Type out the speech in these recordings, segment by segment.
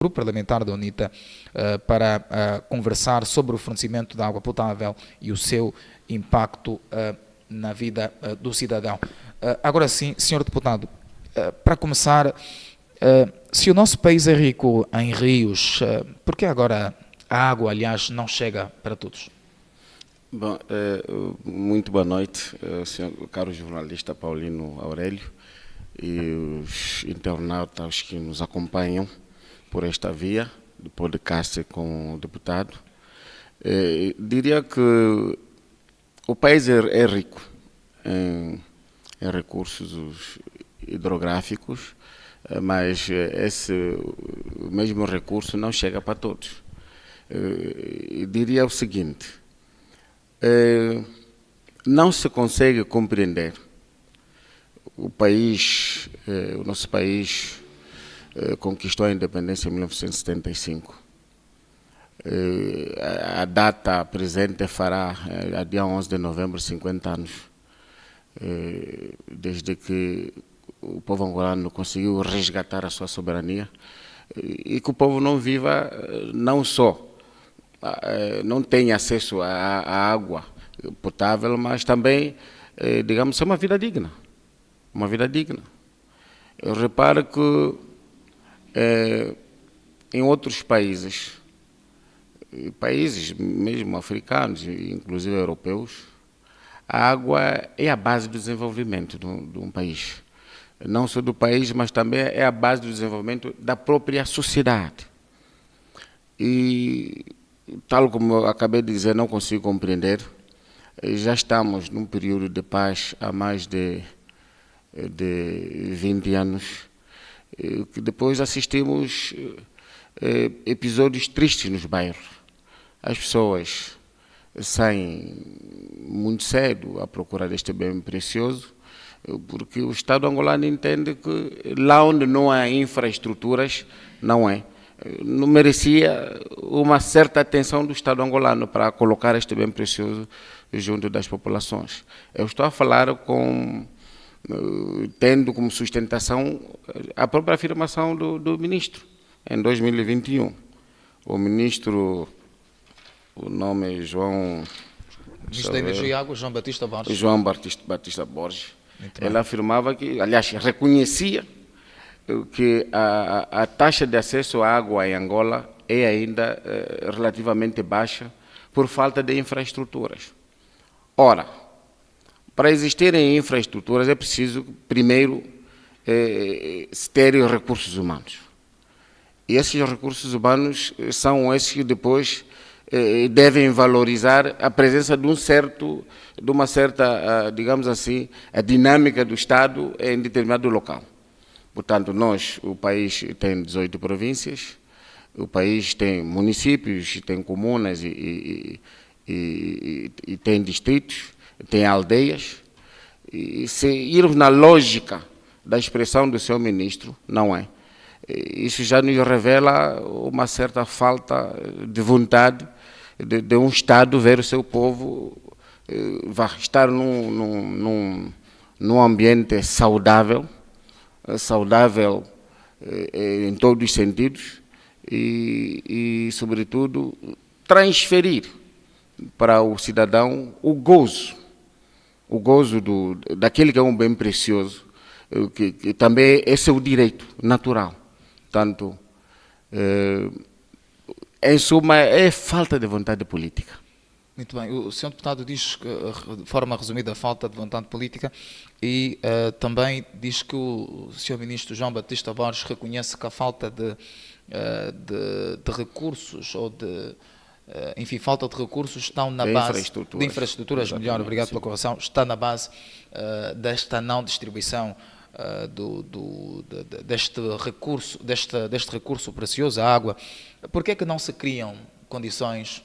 Grupo Parlamentar da UNITA para conversar sobre o fornecimento de água potável e o seu impacto na vida do cidadão. Agora sim, senhor deputado, para começar, se o nosso país é rico em rios, por que agora a água, aliás, não chega para todos? Bom, muito boa noite, senhor, caro jornalista Paulino Aurélio e os internautas que nos acompanham por esta via do podcast com o deputado. Diria que o país é rico em recursos hidrográficos, mas esse mesmo recurso não chega para todos. Diria o seguinte: não se consegue compreender o nosso país conquistou a independência em 1975. A data presente fará, a dia 11 de novembro, 50 anos, desde que o povo angolano conseguiu resgatar a sua soberania e que o povo não viva, não só não tem acesso à água potável, mas também, digamos, é uma vida digna. Uma vida digna. Eu reparo que em outros países mesmo africanos, inclusive europeus, a água é a base do desenvolvimento de um país. Não só do país, mas também é a base do desenvolvimento da própria sociedade. E, tal como eu acabei de dizer, não consigo compreender. Já estamos num período de paz há mais de 20 anos, que depois assistimos episódios tristes nos bairros. As pessoas saem muito cedo à procura deste bem precioso, porque o Estado angolano entende que lá onde não há infraestruturas, não merecia uma certa atenção do Estado angolano para colocar este bem precioso junto das populações. Eu estou a falar tendo como sustentação a própria afirmação do ministro, em 2021. O ministro, o nome é Ministro da Energia e Água, João Batista Borges. João Batista Borges. Ele afirmava que, aliás, reconhecia que a taxa de acesso à água em Angola é ainda relativamente baixa por falta de infraestruturas. Ora, para existirem infraestruturas é preciso, primeiro, se ter recursos humanos. E esses recursos humanos são esses que depois devem valorizar a presença de uma certa, digamos assim, a dinâmica do Estado em determinado local. Portanto, o país tem 18 províncias, o país tem municípios, tem comunas e tem distritos, tem aldeias. E se irmos na lógica da expressão do seu ministro, não é. Isso já nos revela uma certa falta de vontade de um Estado ver o seu povo estar num ambiente saudável em todos os sentidos e, sobretudo, transferir para o cidadão o gozo daquele que é um bem precioso, que também é seu direito natural. Portanto, em suma, é falta de vontade política. Muito bem. O senhor deputado diz, de forma resumida, a falta de vontade política e também diz que o senhor ministro João Batista Borges reconhece que a falta de recursos ou enfim, falta de recursos estão na base de infraestruturas, melhor, obrigado pela correção, está na base desta não distribuição deste recurso precioso, a água. Por que é que não se criam condições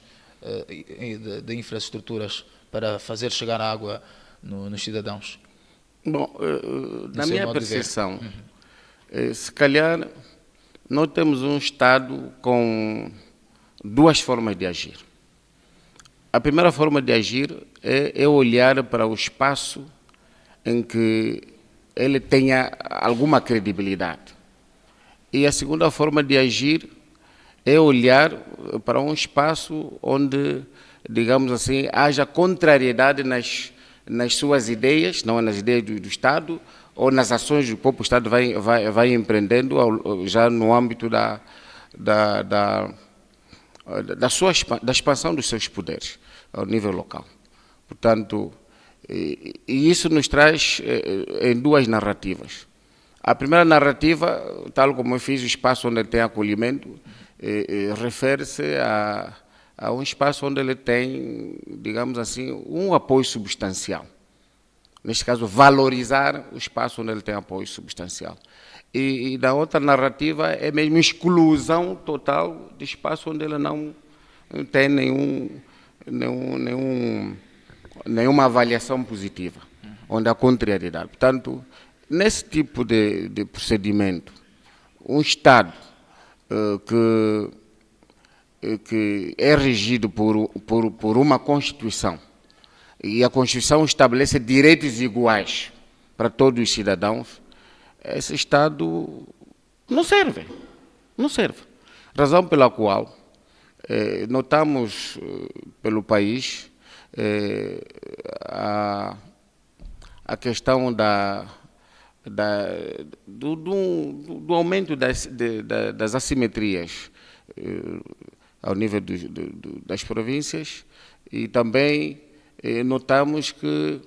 de infraestruturas para fazer chegar a água nos cidadãos? Bom, na minha percepção, se calhar nós temos um Estado com duas formas de agir. A primeira forma de agir é olhar para o espaço em que ele tenha alguma credibilidade. E a segunda forma de agir é olhar para um espaço onde, digamos assim, haja contrariedade nas suas ideias, não é nas ideias do Estado, ou nas ações que o próprio Estado vai empreendendo já no âmbito da expansão dos seus poderes ao nível local. Portanto, e isso nos traz em duas narrativas. A primeira narrativa, tal como eu fiz, o espaço onde ele tem acolhimento, refere-se a um espaço onde ele tem, digamos assim, um apoio substancial. Neste caso, valorizar o espaço onde ele tem apoio substancial. E na outra narrativa é mesmo exclusão total de espaço onde ele não tem nenhuma avaliação positiva, onde há contrariedade. Portanto, nesse tipo de procedimento, um Estado que é regido por uma Constituição, e a Constituição estabelece direitos iguais para todos os cidadãos, esse Estado não serve. Não serve. Razão pela qual notamos pelo país a questão do aumento das assimetrias ao nível das províncias, e também notamos que,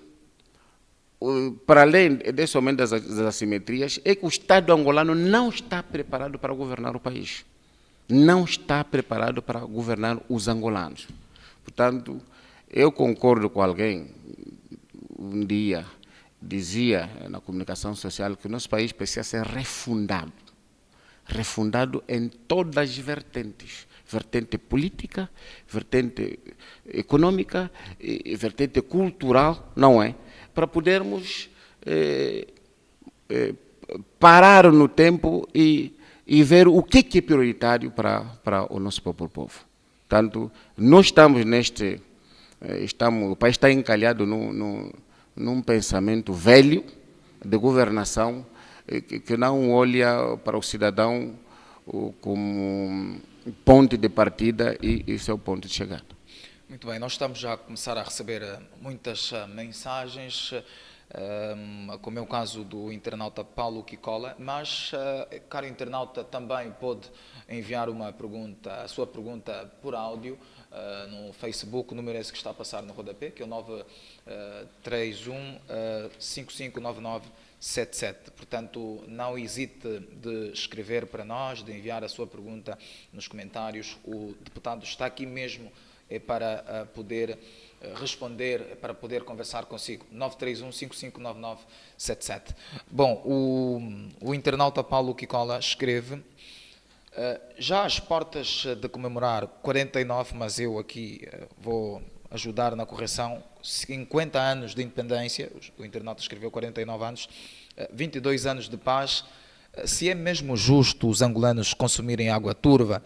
para além desse aumento das assimetrias, é que o Estado angolano não está preparado para governar o país. Não está preparado para governar os angolanos. Portanto, eu concordo com alguém, um dia dizia na comunicação social que o nosso país precisa ser refundado. Refundado em todas as vertentes. Vertente política, vertente econômica, vertente cultural, não é? Para podermos parar no tempo e ver o que é prioritário para o nosso próprio povo. Portanto, nós estamos o país está encalhado num pensamento velho de governação que não olha para o cidadão como ponto de partida e seu ponto de chegada. Muito bem, nós estamos já a começar a receber muitas mensagens, como é o caso do internauta Paulo Kikola, mas, caro internauta, também pode enviar a sua pergunta por áudio no Facebook, o número esse que está a passar no rodapé, que é o 931 559977. Portanto, não hesite de escrever para nós, de enviar a sua pergunta nos comentários. O deputado está aqui mesmo para poder responder, para poder conversar consigo. 931 559977. Bom, o internauta Paulo Kikola escreve: já às portas de comemorar 49, mas eu aqui vou ajudar na correção, 50 anos de independência, o internauta escreveu 49 anos, 22 anos de paz, se é mesmo justo os angolanos consumirem água turva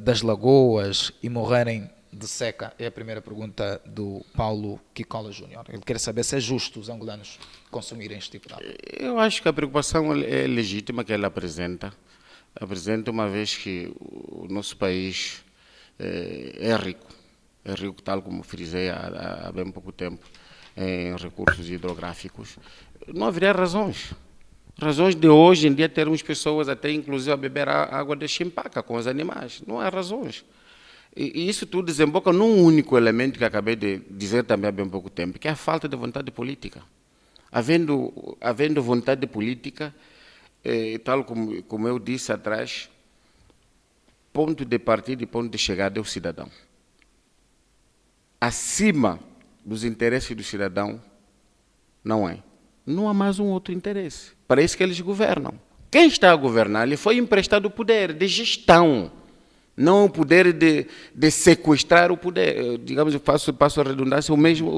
das lagoas e morrerem de seca? É a primeira pergunta do Paulo Kikola Júnior. Ele quer saber se é justo os angolanos consumirem este tipo de água. Eu acho que a preocupação é legítima que ele apresenta uma vez que o nosso país é rico, tal como frisei há bem pouco tempo, em recursos hidrográficos. Não haveria razões de hoje em dia termos pessoas até inclusive a beber água de chimpaca com os animais. Não há razões. E isso tudo desemboca num único elemento que acabei de dizer também há bem pouco tempo, que é a falta de vontade política. Havendo vontade política, tal como eu disse atrás, ponto de partida e ponto de chegada é o cidadão. Acima dos interesses do cidadão, não há mais um outro interesse. Para isso que eles governam. Quem está a governar, lhe foi emprestado o poder de gestão, não o poder de sequestrar o poder. Digamos, eu passo a redundância, o mesmo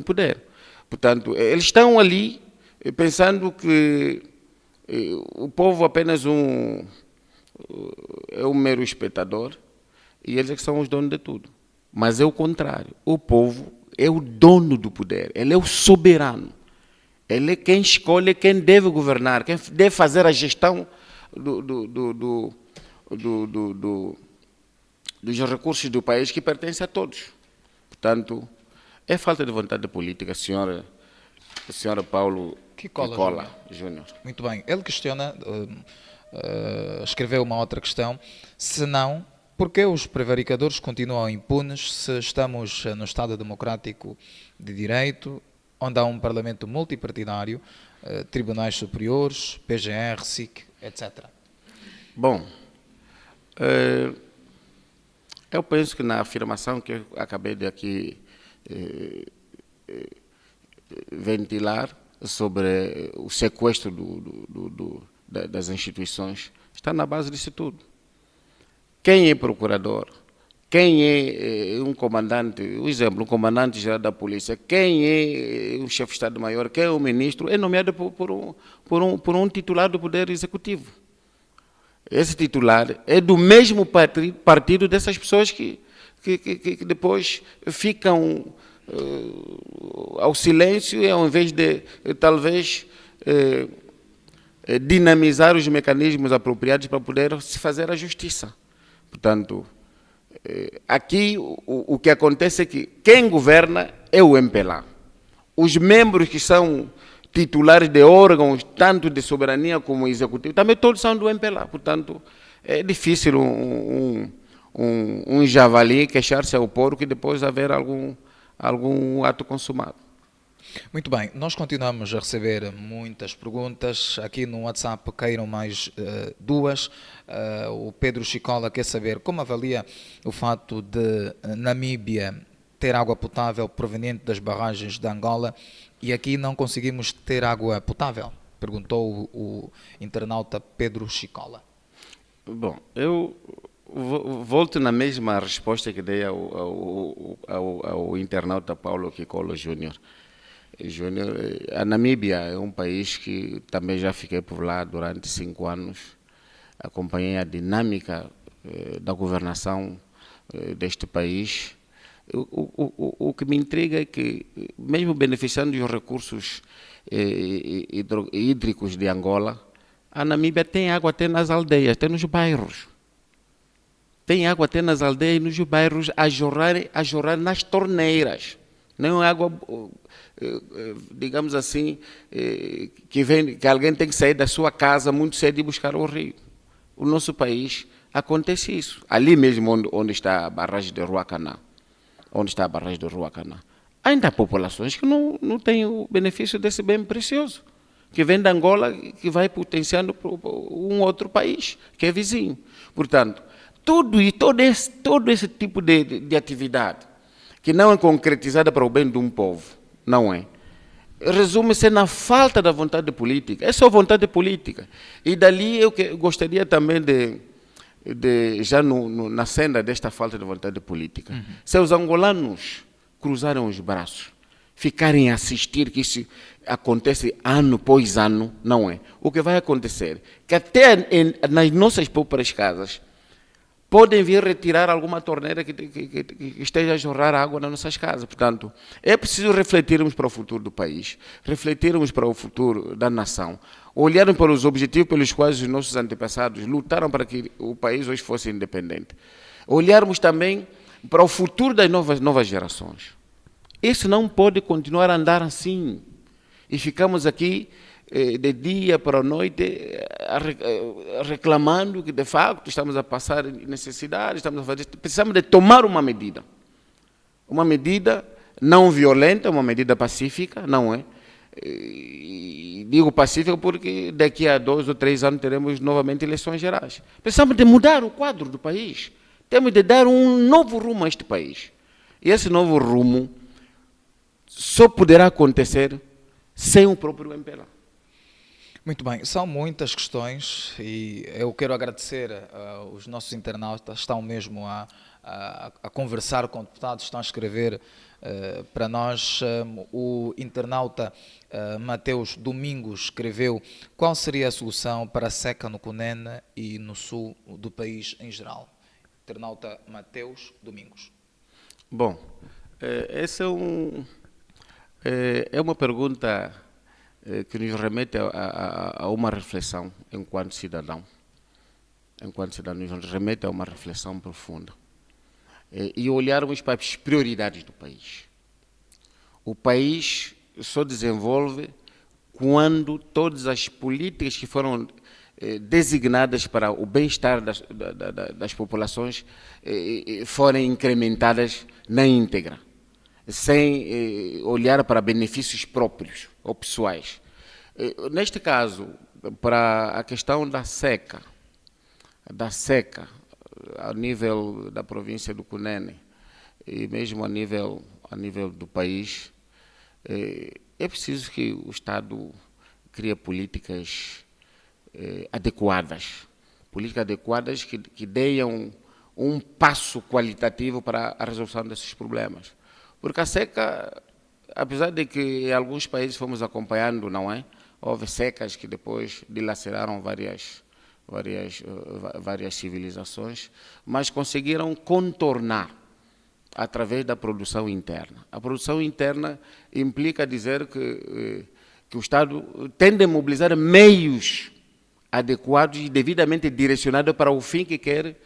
poder. Portanto, eles estão ali pensando que o povo apenas é um mero espectador e eles é que são os donos de tudo. Mas é o contrário. O povo é o dono do poder, ele é o soberano. Ele é quem escolhe quem deve governar, quem deve fazer a gestão dos recursos do país que pertence a todos. Portanto, é falta de vontade política, senhor Paulo Kikola Júnior. Muito bem. Ele questiona, escreveu uma outra questão, se não, por que os prevaricadores continuam impunes se estamos no Estado Democrático de Direito, onde há um Parlamento multipartidário, tribunais superiores, PGR, SIC, etc. Bom, eu penso que na afirmação que eu acabei de aqui ventilar sobre o sequestro das instituições, está na base disso tudo. Quem é procurador? Quem é um comandante? Um exemplo, um comandante-geral da polícia. Quem é um chefe de Estado-Maior? Quem é um ministro? É nomeado por um titular do Poder Executivo. Esse titular é do mesmo partido dessas pessoas que depois ficam ao silêncio, e ao invés de talvez dinamizar os mecanismos apropriados para poder se fazer a justiça. Portanto, aqui o que acontece é que quem governa é o MPLA. Os membros que são titulares de órgãos, tanto de soberania como executivo, também todos são do MPLA. Portanto, é difícil um javali queixar-se ao porco e depois haver algum ato consumado. Muito bem, nós continuamos a receber muitas perguntas. Aqui no WhatsApp caíram mais duas. O Pedro Chicola quer saber como avalia o fato de Namíbia ter água potável proveniente das barragens de Angola e aqui não conseguimos ter água potável? Perguntou o internauta Pedro Chicola. Bom, eu volto na mesma resposta que dei ao internauta Paulo Kikola Júnior. A Namíbia é um país que também já fiquei por lá durante 5 anos. Acompanhei a dinâmica da governação deste país. O que me intriga é que, mesmo beneficiando dos recursos hídricos de Angola, a Namíbia tem água até nas aldeias, até nos bairros. Tem água até nas aldeias e nos bairros a jorrar nas torneiras. Não é água, digamos assim, que alguém tem que sair da sua casa muito cedo e buscar o rio. O nosso país acontece isso. Ali mesmo onde está a barragem de Ruacana, ainda há populações que não têm o benefício desse bem precioso, que vem da Angola, que vai potenciando para um outro país, que é vizinho. Portanto, todo esse tipo de atividade, que não é concretizada para o bem de um povo, não é? Resume-se na falta da vontade política. É só vontade política. E dali eu gostaria também já na senda desta falta de vontade política, se os angolanos cruzarem os braços, ficarem a assistir que isso acontece ano após ano, não é? O que vai acontecer? Que até nas nossas próprias casas, podem vir retirar alguma torneira que esteja a jorrar água nas nossas casas. Portanto, é preciso refletirmos para o futuro do país, refletirmos para o futuro da nação, olharmos para os objetivos pelos quais os nossos antepassados lutaram para que o país hoje fosse independente. Olharmos também para o futuro das novas gerações. Isso não pode continuar a andar assim. E ficamos aqui de dia para a noite reclamando que de facto estamos a passar necessidade, precisamos de tomar uma medida não violenta, uma medida pacífica, não é? E digo pacífica porque daqui a 2 ou 3 anos teremos novamente eleições gerais. Precisamos de mudar o quadro do país, temos de dar um novo rumo a este país. E esse novo rumo só poderá acontecer sem o próprio MPLA. Muito bem, são muitas questões e eu quero agradecer os nossos internautas, estão mesmo a conversar com deputados, estão a escrever para nós. O internauta Mateus Domingos escreveu: qual seria a solução para a seca no Cunene e no sul do país em geral? Internauta Mateus Domingos. Bom, essa é uma pergunta que nos remete a uma reflexão enquanto cidadão. enquanto cidadãos, nos remete a uma reflexão profunda. E olharmos para as prioridades do país. O país só desenvolve quando todas as políticas que foram designadas para o bem-estar das populações forem incrementadas na íntegra, sem olhar para benefícios próprios ou pessoais. Neste caso, para a questão da seca, a nível da província do Cunene e mesmo a nível do país, é preciso que o Estado crie políticas adequadas que deem um passo qualitativo para a resolução desses problemas. Porque a seca, apesar de que em alguns países fomos acompanhando, não é? Houve secas que depois dilaceraram várias civilizações, mas conseguiram contornar através da produção interna. A produção interna implica dizer que o Estado tende a mobilizar meios adequados e devidamente direcionados para o fim que quer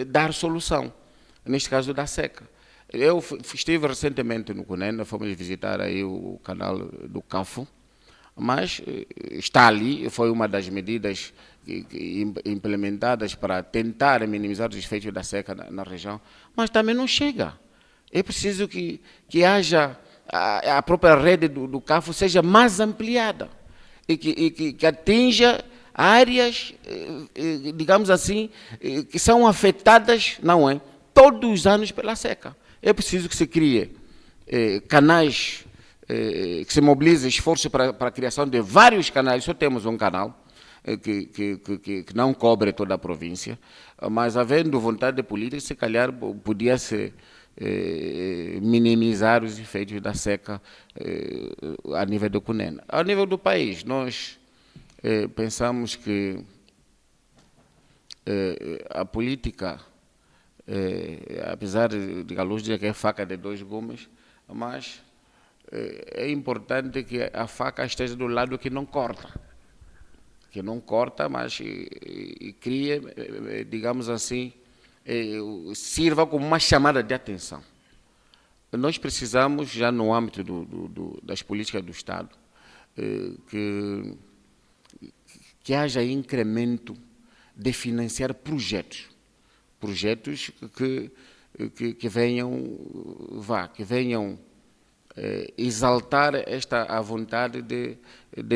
dar solução, neste caso da seca. Eu estive recentemente no Cunene, fomos visitar aí o canal do Cafo, mas está ali, foi uma das medidas implementadas para tentar minimizar os efeitos da seca na região, mas também não chega. É preciso que haja a própria rede do CAFO seja mais ampliada e que atinja áreas, digamos assim, que são afetadas, não é, todos os anos pela seca. É preciso que se crie canais, que se mobilize esforço para a criação de vários canais. Só temos um canal que não cobre toda a província, mas havendo vontade política, se calhar podia-se minimizar os efeitos da seca a nível do Cunene. A nível do país, nós pensamos que a política, apesar de a luz dizer que é faca de dois gumes, mas é importante que a faca esteja do lado que não corta. Que não corta, mas cria, digamos assim, sirva como uma chamada de atenção. Nós precisamos, já no âmbito das políticas do Estado, que haja incremento de financiar projetos que venham exaltar a vontade de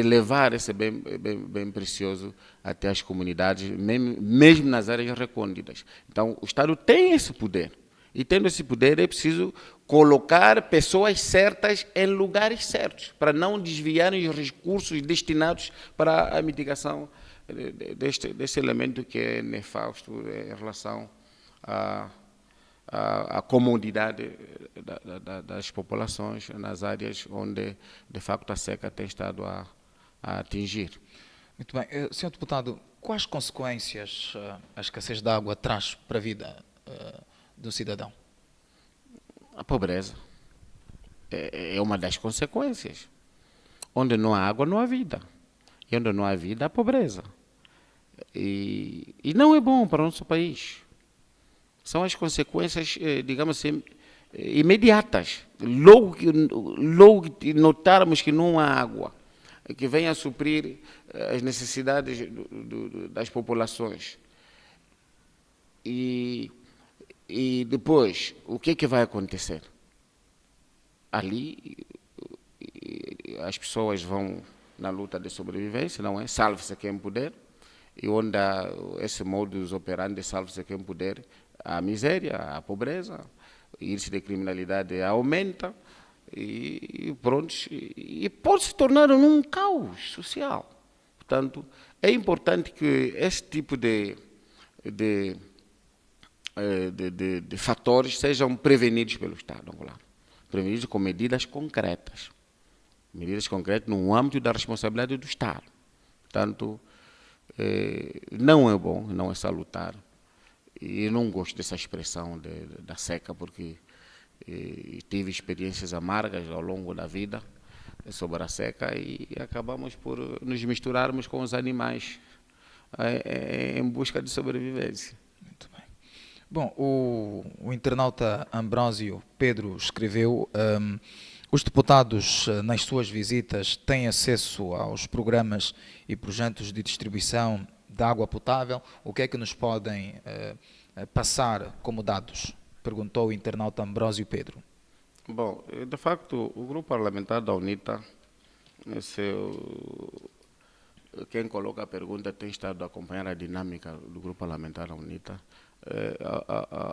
levar esse bem precioso até as comunidades, mesmo nas áreas recônditas. Então, o Estado tem esse poder. E tendo esse poder, é preciso colocar pessoas certas em lugares certos, para não desviarem os recursos destinados para a mitigação desse elemento que é nefasto em relação a comodidade das populações nas áreas onde, de facto, a seca tem estado a atingir. Muito bem. Senhor Deputado, quais consequências a escassez de água traz para a vida do cidadão? A pobreza é uma das consequências. Onde não há água, não há vida. E onde não há vida, há pobreza. E não é bom para o nosso país. São as consequências, digamos assim, imediatas. Logo que notarmos que não há água, que venha a suprir as necessidades das populações. E depois, o que vai acontecer? Ali, as pessoas vão na luta de sobrevivência, não é? Salve-se quem puder. E onde há esse modus operandi, salve-se quem puder, a miséria, a pobreza, o índice de criminalidade aumenta e pronto, e pode se tornar um caos social. Portanto, é importante que esse tipo de fatores sejam prevenidos pelo Estado angolano, prevenidos com medidas concretas no âmbito da responsabilidade do Estado. Portanto, não é bom, não é salutar. E eu não gosto dessa expressão da seca, porque tive experiências amargas ao longo da vida sobre a seca e acabamos por nos misturarmos com os animais em busca de sobrevivência. Muito bem. Bom, o internauta Ambrósio Pedro escreveu: os deputados, nas suas visitas, têm acesso aos programas e projetos de distribuição de água potável. O que é que nos podem passar como dados? Perguntou o internauta Ambrósio Pedro. Bom, de facto, o grupo parlamentar da UNITA, quem coloca a pergunta tem estado a acompanhar a dinâmica do grupo parlamentar da UNITA.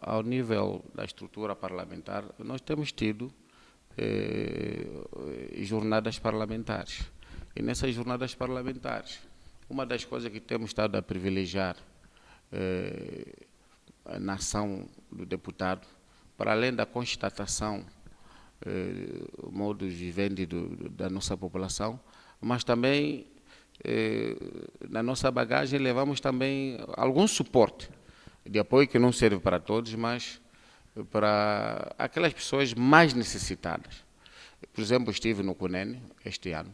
Ao nível da estrutura parlamentar, nós temos tido jornadas parlamentares. E nessas jornadas parlamentares, uma das coisas que temos estado a privilegiar na ação do deputado, para além da constatação modus vivendi da nossa população, mas também na nossa bagagem levamos também algum suporte de apoio que não serve para todos, mas para aquelas pessoas mais necessitadas. Por exemplo, estive no CUNEN este ano.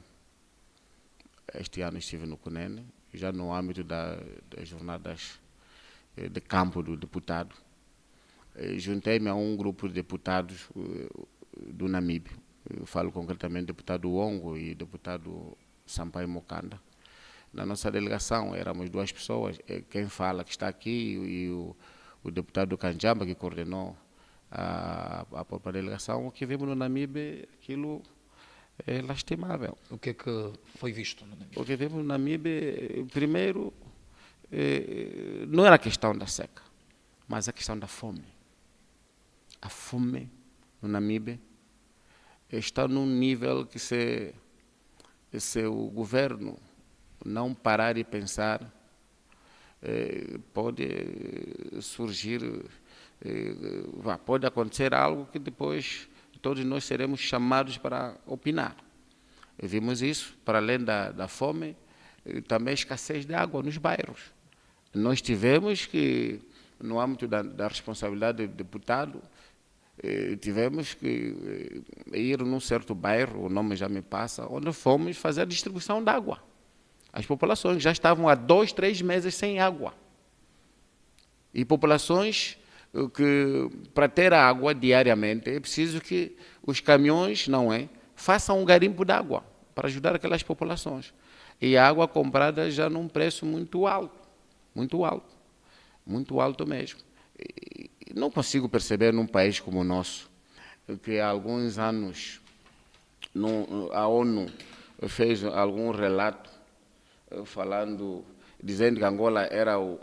Este ano estive no CUNEN, já no âmbito das jornadas de campo do deputado. Juntei-me a um grupo de deputados do Namibe. Eu falo concretamente do deputado Ongo e do deputado Sampaio Mokanda. Na nossa delegação éramos 2 pessoas, quem fala que está aqui e o deputado Kanjamba, que coordenou a própria delegação. O que vimos no Namibe, aquilo é lastimável. O que é que foi visto no Namibe? O que vimos no Namibe, primeiro, não era a questão da seca, mas a questão da fome. A fome no Namibe está num nível que se o governo não parar e pensar, pode surgir, pode acontecer algo que depois todos nós seremos chamados para opinar. Vimos isso, para além da fome, também a escassez de água nos bairros. Nós tivemos que, no âmbito da responsabilidade do deputado, tivemos que ir num certo bairro, o nome já me passa, onde fomos fazer a distribuição de água. As populações já estavam há 2, 3 meses sem água. E populações que, para ter água diariamente, é preciso que os caminhões, façam um garimpo de água para ajudar aquelas populações. E a água comprada já num preço muito alto mesmo. E não consigo perceber num país como o nosso, que há alguns anos a ONU fez algum relato dizendo que Angola era o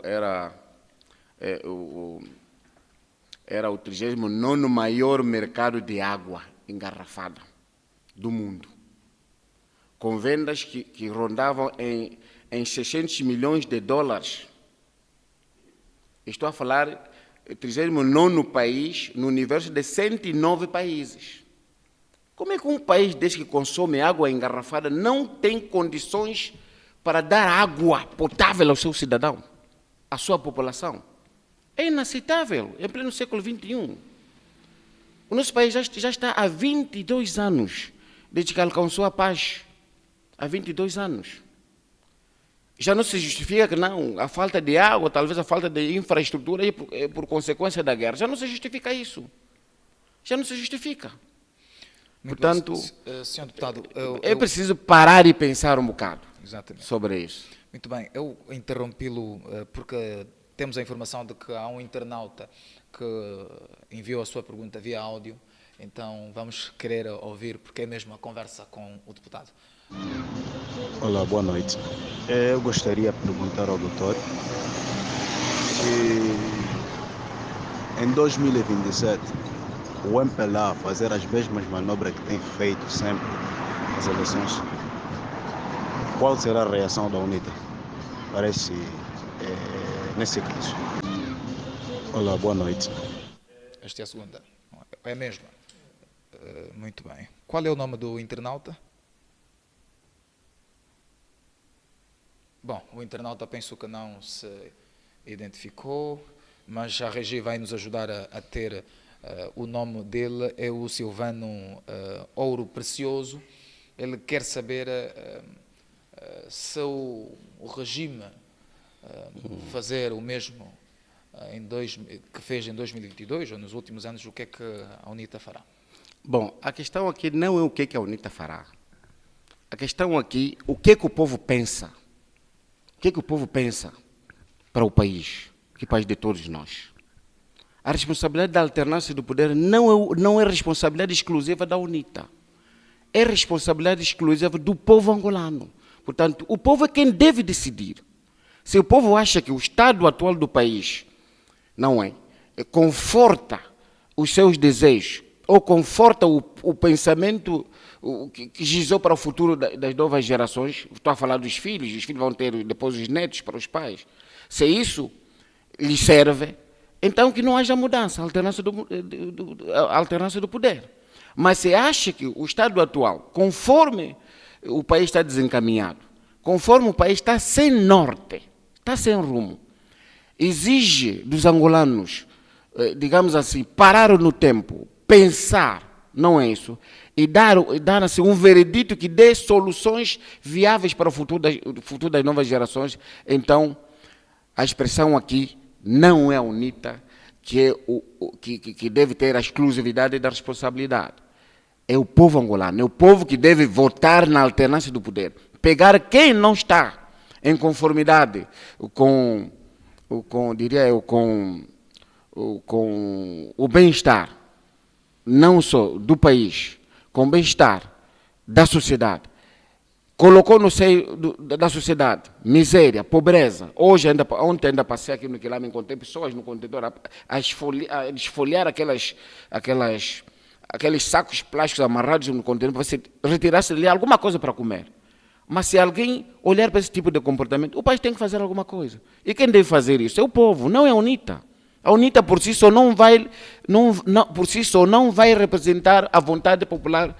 39º maior mercado de água engarrafada do mundo, com vendas que rondavam em 600 milhões de dólares. Estou a falar 39º país no universo de 109 países. Como é que um país desse que consome água engarrafada não tem condições para dar água potável ao seu cidadão, à sua população? É inaceitável, em pleno século XXI. O nosso país já está há 22 anos desde que alcançou a paz. Há 22 anos. Já não se justifica que não, a falta de água, talvez a falta de infraestrutura é por consequência da guerra. Já não se justifica isso. Já não se justifica. Portanto, senhor deputado, é preciso parar e pensar um bocado sobre isso. Muito bem, eu interrompi-lo porque temos a informação de que há um internauta que enviou a sua pergunta via áudio, então vamos querer ouvir, porque é mesmo a conversa com o deputado. Olá, boa noite. Eu gostaria de perguntar ao doutor se em 2027 o MPLA fazer as mesmas manobras que tem feito sempre nas eleições, qual será a reação da UNITA para nesse caso? Olá, boa noite. Esta é a segunda. É a mesma. Muito bem. Qual é o nome do internauta? Bom, o internauta penso que não se identificou, mas a Regi vai nos ajudar a ter o nome dele, é o Silvano Ouro Precioso. Ele quer saber se o regime fazer o mesmo que fez em 2022 ou nos últimos anos, o que é que a UNITA fará? Bom, a questão aqui não é o que a UNITA fará. A questão aqui, o que o povo pensa? O que o povo pensa para o país, que é o país de todos nós? A responsabilidade da alternância do poder não é responsabilidade exclusiva da UNITA. É responsabilidade exclusiva do povo angolano. Portanto, o povo é quem deve decidir. Se o povo acha que o estado atual do país conforta os seus desejos, ou conforta o pensamento que gizou para o futuro das novas gerações, estou a falar dos filhos, os filhos vão ter depois os netos para os pais. Se isso lhes serve, então que não haja mudança, alternância do poder. Mas se acha que o estado atual, conforme o país está desencaminhado, conforme o país está sem norte, está sem rumo, exige dos angolanos, digamos assim, parar no tempo, pensar, não é isso, e dar assim, um veredito que dê soluções viáveis para o futuro das novas gerações. Então, a expressão aqui não é a UNITA que deve ter a exclusividade da responsabilidade. É o povo angolano, é o povo que deve votar na alternância do poder. Pegar quem não está em conformidade com o bem-estar, não só do país, com o bem-estar da sociedade. Colocou no seio da sociedade miséria, pobreza. Ontem ainda passei aqui no Quilame, encontrei pessoas no contentor a esfoliar aqueles sacos plásticos amarrados no contentor para você retirar-se ali alguma coisa para comer. Mas se alguém olhar para esse tipo de comportamento, o país tem que fazer alguma coisa. E quem deve fazer isso? É o povo, não é a UNITA. A UNITA por si só não vai representar a vontade popular,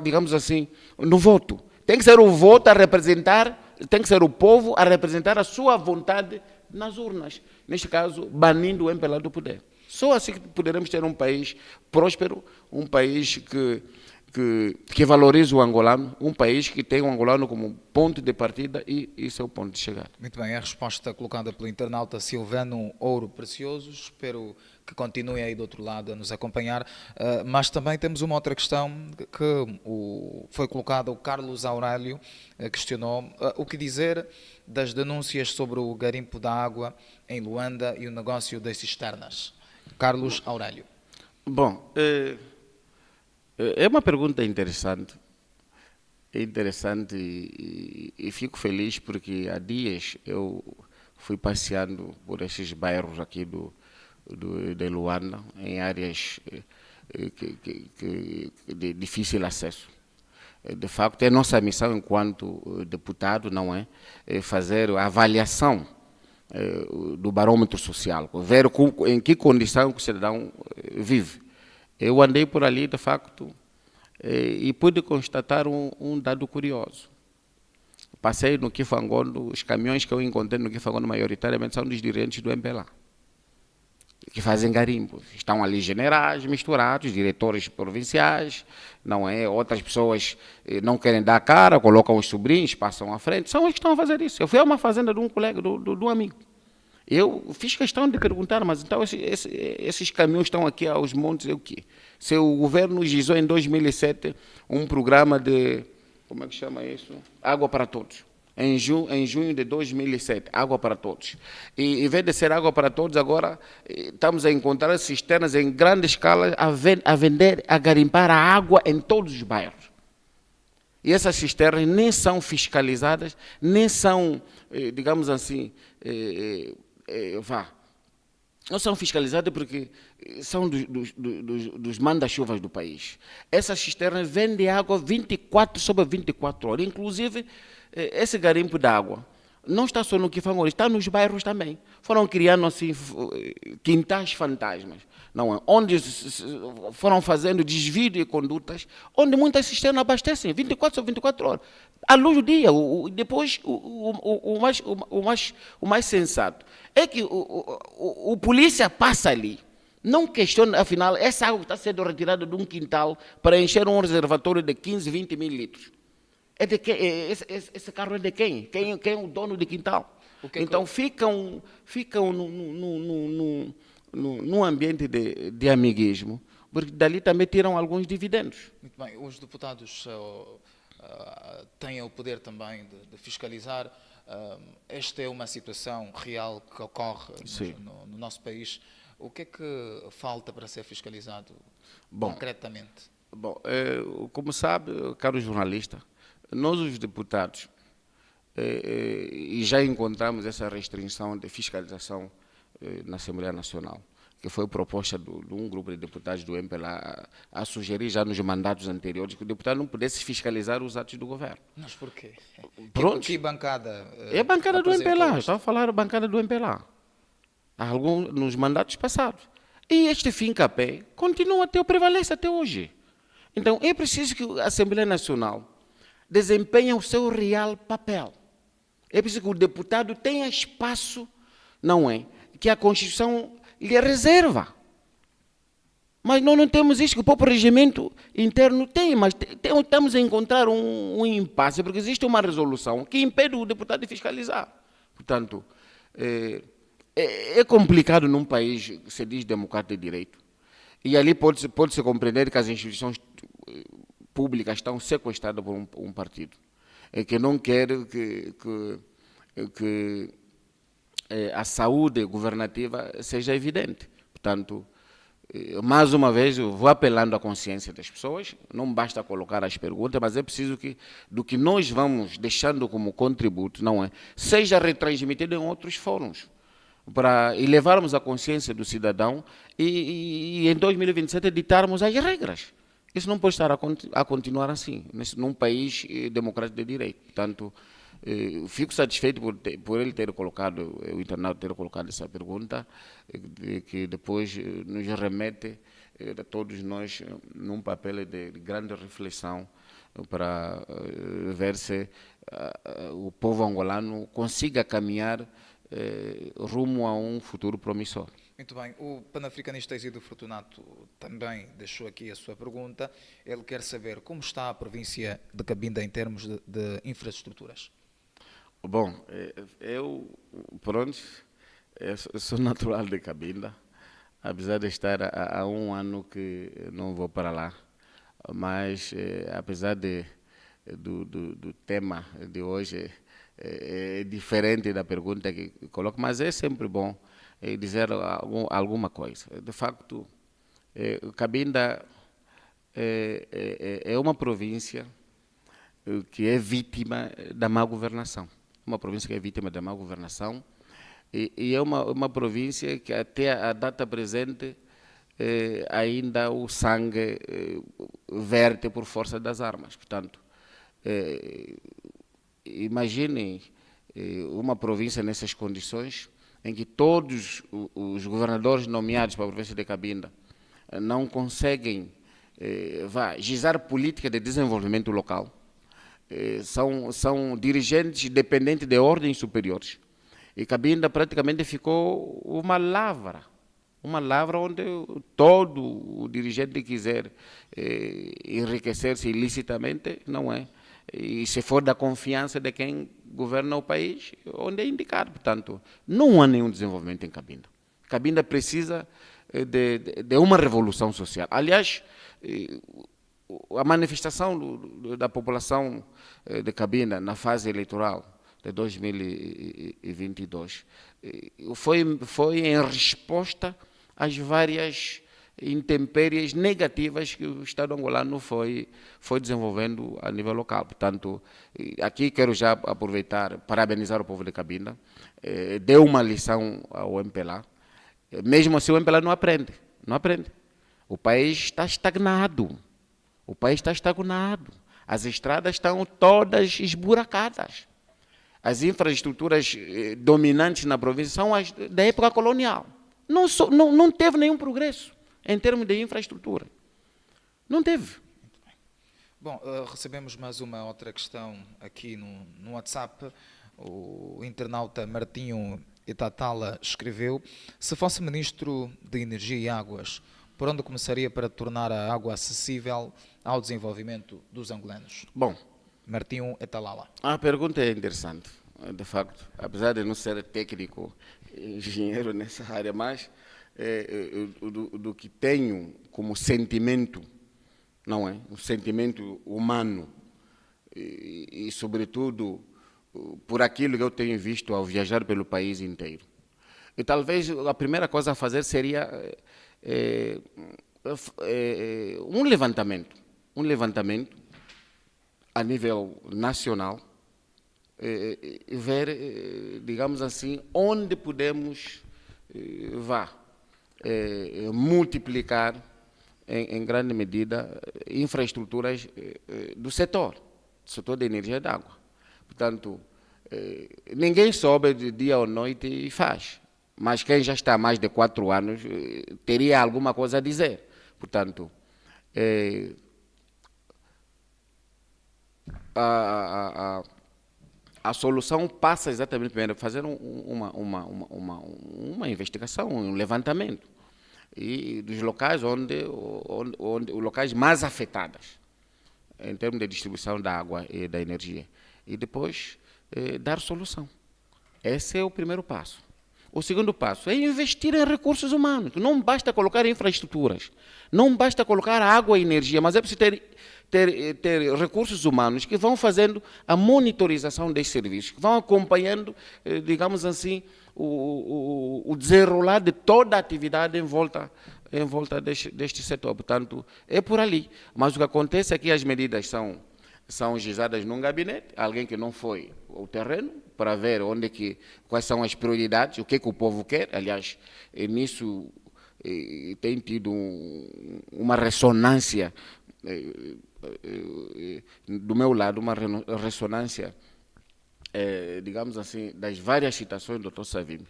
digamos assim, no voto. Tem que ser o voto a representar, tem que ser o povo a representar a sua vontade nas urnas. Neste caso, banindo o MPLA do poder. Só assim que poderemos ter um país próspero, um país que valorize o angolano, um país que tem o angolano como ponto de partida e seu ponto de chegada. Muito bem, a resposta colocada pelo internauta Silvano Ouro Precioso, espero que continue aí do outro lado a nos acompanhar, mas também temos uma outra questão que foi colocada, o Carlos Aurélio questionou o que dizer das denúncias sobre o garimpo da água em Luanda e o negócio das cisternas. Carlos Aurélio. Bom, é uma pergunta interessante. É interessante e fico feliz porque há dias eu fui passeando por esses bairros aqui de Luanda, em áreas de difícil acesso. De facto, é nossa missão enquanto deputado, não é fazer a avaliação do barômetro social, ver em que condição o cidadão vive. Eu andei por ali, de facto, e pude constatar um dado curioso. Passei no Kifangondo, os caminhões que eu encontrei no Kifangondo maioritariamente são dos dirigentes do MPLA, que fazem garimpo. Estão ali generais misturados, diretores provinciais, não é? Outras pessoas não querem dar a cara, colocam os sobrinhos, passam à frente. São eles que estão a fazer isso. Eu fui a uma fazenda de um colega, de um amigo. Eu fiz questão de perguntar, mas então esses caminhões estão aqui aos montes, é o quê? Se o governo gizou em 2007 um programa de, como é que chama isso? Água para todos. Em junho de 2007, água para todos. E em vez de ser água para todos, agora estamos a encontrar cisternas em grande escala a garimpar a água em todos os bairros. E essas cisternas nem são fiscalizadas, nem são, digamos assim, não são fiscalizadas porque são dos manda-chuvas do país. Essas cisternas vendem água 24 sobre 24 horas. Inclusive, esse garimpo d'água não está só no Kifangondo, está nos bairros também. Foram criando assim quintais fantasmas, não é? Onde foram fazendo desvio de condutas, onde muitas cisternas abastecem 24 sobre 24 horas. À luz do dia. Depois, o mais sensato é que o polícia passa ali, não questiona, afinal, essa água está sendo retirada de um quintal para encher um reservatório de 15, 20 mil litros. É de quem? Esse carro é de quem? Quem é o dono do quintal? Então ficam num ambiente de amiguismo, porque dali também tiram alguns dividendos. Muito bem, os deputados têm o poder também de fiscalizar. Esta é uma situação real que ocorre no nosso país. O que é que falta para ser fiscalizado concretamente? Bom, como sabe, caro jornalista, nós os deputados e já encontramos essa restrição de fiscalização na Assembleia Nacional, que foi proposta de um grupo de deputados do MPLA a sugerir já nos mandatos anteriores que o deputado não pudesse fiscalizar os atos do governo. Mas por quê? Pronto. Que bancada? É a bancada do MPLA, estava a falar a bancada do MPLA. Nos mandatos passados. E este fim-capé continua prevalece até hoje. Então, é preciso que a Assembleia Nacional desempenhe o seu real papel. É preciso que o deputado tenha espaço, não é? Que a Constituição lhe reserva. Mas nós não temos isso, que o próprio regimento interno tem, mas estamos a encontrar um impasse, porque existe uma resolução que impede o deputado de fiscalizar. Portanto, é complicado num país que se diz democrático de direito. E ali pode-se compreender que as instituições públicas estão sequestradas por um partido que não quer que a saúde governativa seja evidente. Portanto, mais uma vez, eu vou apelando à consciência das pessoas, não basta colocar as perguntas, mas é preciso que, do que nós vamos deixando como contributo, não é, seja retransmitido em outros fóruns, para elevarmos a consciência do cidadão e em 2027 ditarmos as regras. Isso não pode estar a continuar assim, num país democrático de direito. Portanto, fico satisfeito por ele ter colocado, o internauta ter colocado essa pergunta, que depois nos remete a todos nós num papel de grande reflexão para ver se o povo angolano consiga caminhar rumo a um futuro promissor. Muito bem, o panafricanista Isidro Fortunato também deixou aqui a sua pergunta. Ele quer saber como está a província de Cabinda em termos de infraestruturas. Bom, eu sou natural de Cabinda, apesar de estar há um ano que não vou para lá, mas apesar do tema de hoje é diferente da pergunta que coloco, mas é sempre bom dizer alguma coisa. De facto, Cabinda é uma província que é vítima da má governação. Uma província que é vítima da má governação e é uma província que até a data presente ainda o sangue verte por força das armas. Portanto, imaginem uma província nessas condições em que todos os governadores nomeados para a província de Cabinda não conseguem gizar política de desenvolvimento local. São dirigentes dependentes de ordens superiores. E Cabinda praticamente ficou uma lavra onde todo o dirigente que quiser enriquecer-se ilicitamente, não é? E se for da confiança de quem governa o país, onde é indicado. Portanto, não há nenhum desenvolvimento em Cabinda. Cabinda precisa de uma revolução social. Aliás, a manifestação da população de Cabinda na fase eleitoral de 2022 foi em resposta às várias intempéries negativas que o Estado angolano foi desenvolvendo a nível local. Portanto, aqui quero já aproveitar, parabenizar o povo de Cabinda, deu uma lição ao MPLA, mesmo assim o MPLA não aprende. O país está estagnado. As estradas estão todas esburacadas. As infraestruturas dominantes na província são as da época colonial. Não teve nenhum progresso em termos de infraestrutura. Não teve. Bom, recebemos mais uma outra questão aqui no WhatsApp. O internauta Martinho Itatala escreveu: se fosse Ministro de Energia e Águas, por onde começaria para tornar a água acessível ao desenvolvimento dos angolanos? Bom, Martinho Itatala. a pergunta é interessante. de facto, apesar de não ser técnico, engenheiro nessa área, mas do que tenho como sentimento, não é? Um sentimento humano e sobretudo, por aquilo que eu tenho visto ao viajar pelo país inteiro. E talvez a primeira coisa a fazer seria um levantamento a nível nacional, ver, digamos assim, onde podemos multiplicar em grande medida infraestruturas do setor de energia da água. Portanto, ninguém sobe de dia ou noite e faz, mas quem já está há mais de 4 anos teria alguma coisa a dizer. Portanto, a solução passa exatamente primeiro fazer uma investigação, um levantamento e dos locais onde os locais mais afetados em termos de distribuição da água e da energia, e depois dar solução. Esse é o primeiro passo. O segundo passo é investir em recursos humanos. Não basta colocar infraestruturas, não basta colocar água e energia, mas é preciso ter recursos humanos que vão fazendo a monitorização desses serviços, que vão acompanhando, digamos assim, o desenrolar de toda a atividade em volta deste setor. Portanto, é por ali. Mas o que acontece é que as medidas são gizadas num gabinete, alguém que não foi ao terreno para ver quais são as prioridades, o que o povo quer. Aliás, nisso tem tido uma ressonância, do meu lado, uma ressonância, digamos assim, das várias citações do Dr. Savimbi.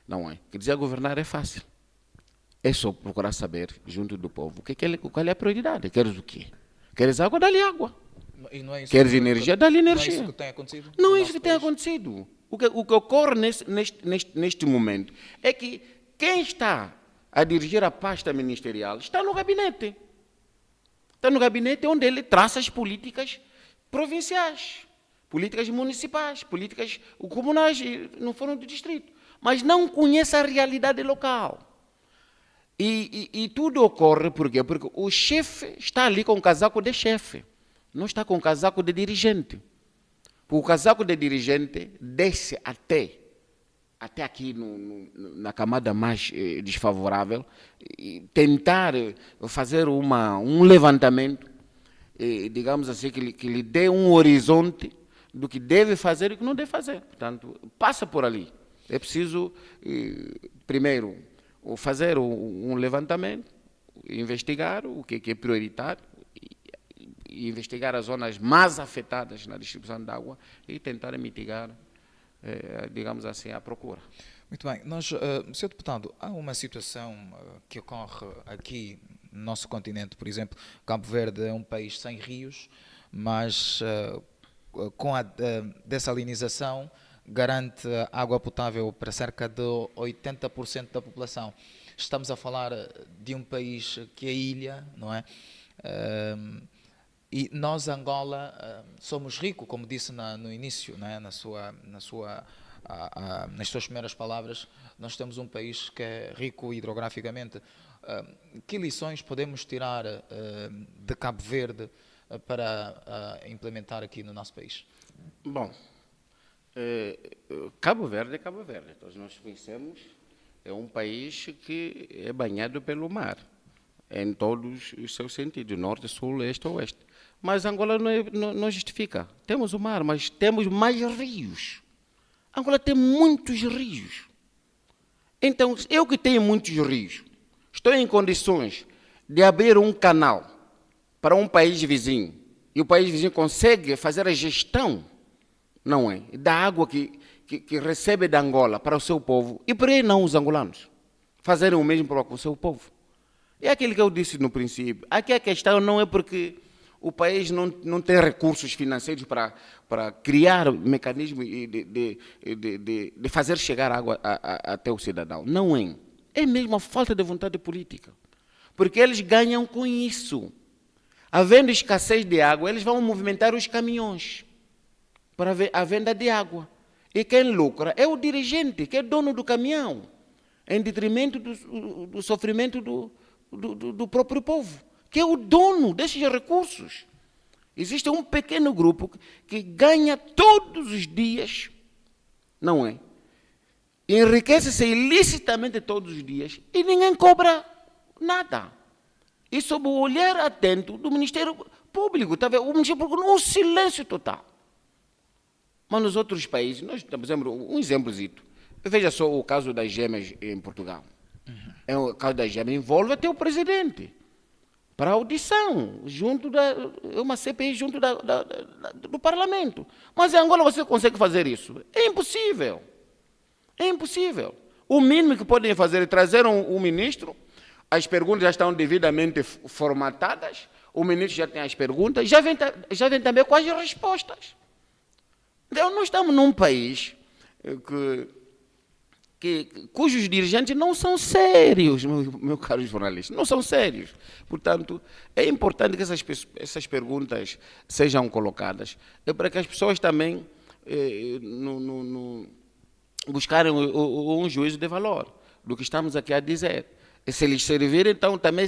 Não é? Quer dizer, governar é fácil. É só procurar saber, junto do povo, qual é a prioridade. Queres o quê? Queres água? Dá-lhe água. E não é isso Queres energia? Dá-lhe energia. Não é isso que tem acontecido? Não é isso que tem acontecido. O que ocorre neste momento é que quem está a dirigir a pasta ministerial está no gabinete. Está no gabinete onde ele traça as políticas provinciais, políticas municipais, políticas comunais, no fórum do distrito. Mas não conhece a realidade local. E tudo ocorre por quê? Porque o chefe está ali com o casaco de chefe, não está com o casaco de dirigente. O casaco de dirigente desce até aqui na camada mais desfavorável, e tentar fazer um levantamento, digamos assim, que lhe dê um horizonte do que deve fazer e o que não deve fazer. Portanto, passa por ali. É preciso, primeiro, fazer um levantamento, investigar o que é prioritário, e investigar as zonas mais afetadas na distribuição de água e tentar mitigar, digamos assim, a procura. Muito bem. Sr. Deputado, há uma situação que ocorre aqui no nosso continente, por exemplo, Cabo Verde é um país sem rios, mas com a dessalinização garante água potável para cerca de 80% da população. Estamos a falar de um país que é ilha, não é? E nós, Angola, somos ricos, como disse no início, não é? nas suas primeiras palavras, nós temos um país que é rico hidrograficamente. Que lições podemos tirar de Cabo Verde para implementar aqui no nosso país? Bom, Cabo Verde é Cabo Verde. Todos nós conhecemos, é um país que é banhado pelo mar, em todos os seus sentidos, norte, sul, este ou oeste. Mas Angola não justifica. Temos o mar, mas temos mais rios. Angola tem muitos rios. Então, eu que tenho muitos rios, estou em condições de abrir um canal para um país vizinho, e o país vizinho consegue fazer a gestão, não é, da água que recebe da Angola para o seu povo, e por que não os angolanos fazerem o mesmo para o seu povo? É aquilo que eu disse no princípio. Aqui a questão não é porque o país não tem recursos financeiros para criar mecanismos de fazer chegar água até o cidadão. Não é. É mesmo a falta de vontade política. Porque eles ganham com isso. Havendo escassez de água, eles vão movimentar os caminhões para a venda de água. E quem lucra é o dirigente, que é dono do caminhão, em detrimento do sofrimento do próprio povo, que é o dono desses recursos. Existe um pequeno grupo que ganha todos os dias, não é? Enriquece-se ilicitamente todos os dias e ninguém cobra nada. E sob o olhar atento do Ministério Público, tá vendo? O Ministério Público num silêncio total. Mas nos outros países, nós temos um exemplozito. Veja só o caso das gêmeas em Portugal. O caso das gêmeas envolve até o presidente. Para audição, uma CPI junto do Parlamento. Mas em Angola você consegue fazer isso? É impossível. É impossível. O mínimo que podem fazer é trazer um ministro, as perguntas já estão devidamente formatadas, o ministro já tem as perguntas, já vem também com as respostas. Então, nós estamos num país cujos dirigentes não são sérios, meu caro jornalista, não são sérios. Portanto, é importante que essas perguntas sejam colocadas, para que as pessoas também buscarem um juízo de valor do que estamos aqui a dizer. E se lhes servir, então também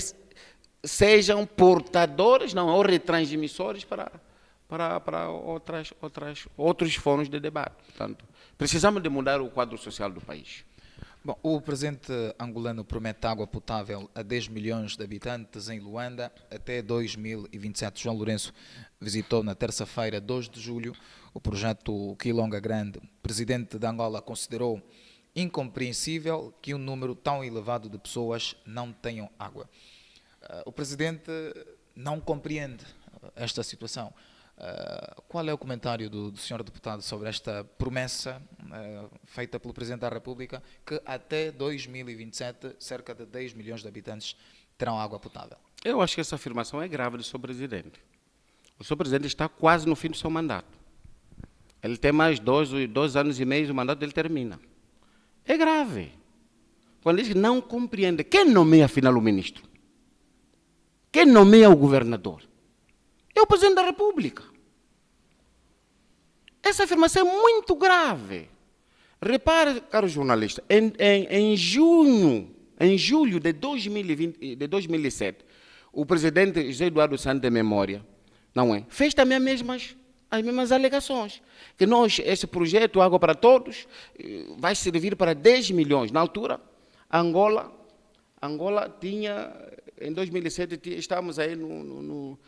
sejam portadores, não, ou retransmissores para outros fóruns de debate. Portanto, precisamos de mudar o quadro social do país. Bom, o presidente angolano promete água potável a 10 milhões de habitantes em Luanda até 2027. João Lourenço visitou na terça-feira, 2 de julho, o projeto Quilonga Grande. O presidente de Angola considerou incompreensível que um número tão elevado de pessoas não tenham água. O presidente não compreende esta situação. Qual é o comentário do senhor deputado sobre esta promessa feita pelo Presidente da República que até 2027 cerca de 10 milhões de habitantes terão água potável? Eu acho que essa afirmação é grave do Sr. Presidente. O Sr. Presidente está quase no fim do seu mandato. Ele tem mais 2 anos e meio, o mandato dele termina. É grave. Quando diz que não compreende, quem nomeia afinal o ministro? Quem nomeia o governador? É o Presidente da República. Essa afirmação é muito grave. Repare, caro jornalista, em julho de 2007, o presidente José Eduardo Santos de Memória, não é? Fez também as mesmas alegações, que esse projeto Água para Todos vai servir para 10 milhões. Na altura, Angola tinha, em 2007, estávamos aí no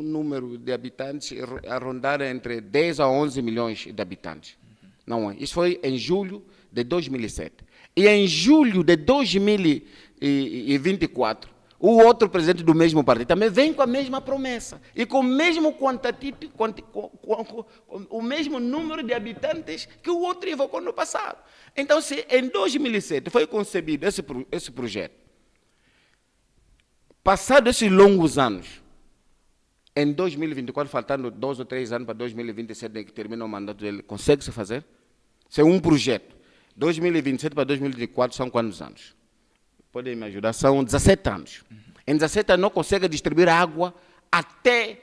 número de habitantes a rondar entre 10 a 11 milhões de habitantes. Não é? Isso foi em julho de 2007. E em julho de 2024, o outro presidente do mesmo partido também vem com a mesma promessa e com o mesmo o mesmo número de habitantes que o outro evocou no passado. Então, se em 2007 foi concebido esse projeto, passados esses longos anos, em 2024, faltando 2 ou 3 anos para 2027, que termina o mandato dele, consegue-se fazer? Isso é um projeto. 2027 para 2024 são quantos anos? Podem me ajudar? São 17 anos. Em 17 anos não consegue distribuir água até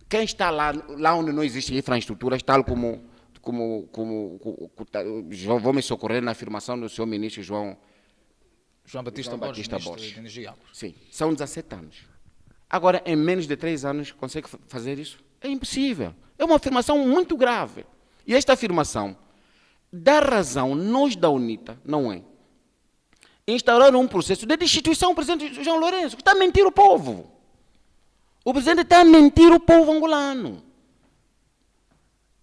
quem está lá onde não existe infraestrutura, tal como vou me socorrer na afirmação do senhor ministro João Batista Borges. Sim, são 17 anos. Agora, em menos de 3 anos, consegue fazer isso? É impossível. É uma afirmação muito grave. E esta afirmação dá razão, nós da UNITA, não é? Instauraram um processo de destituição do presidente João Lourenço, que está a mentir o povo. O presidente está a mentir o povo angolano.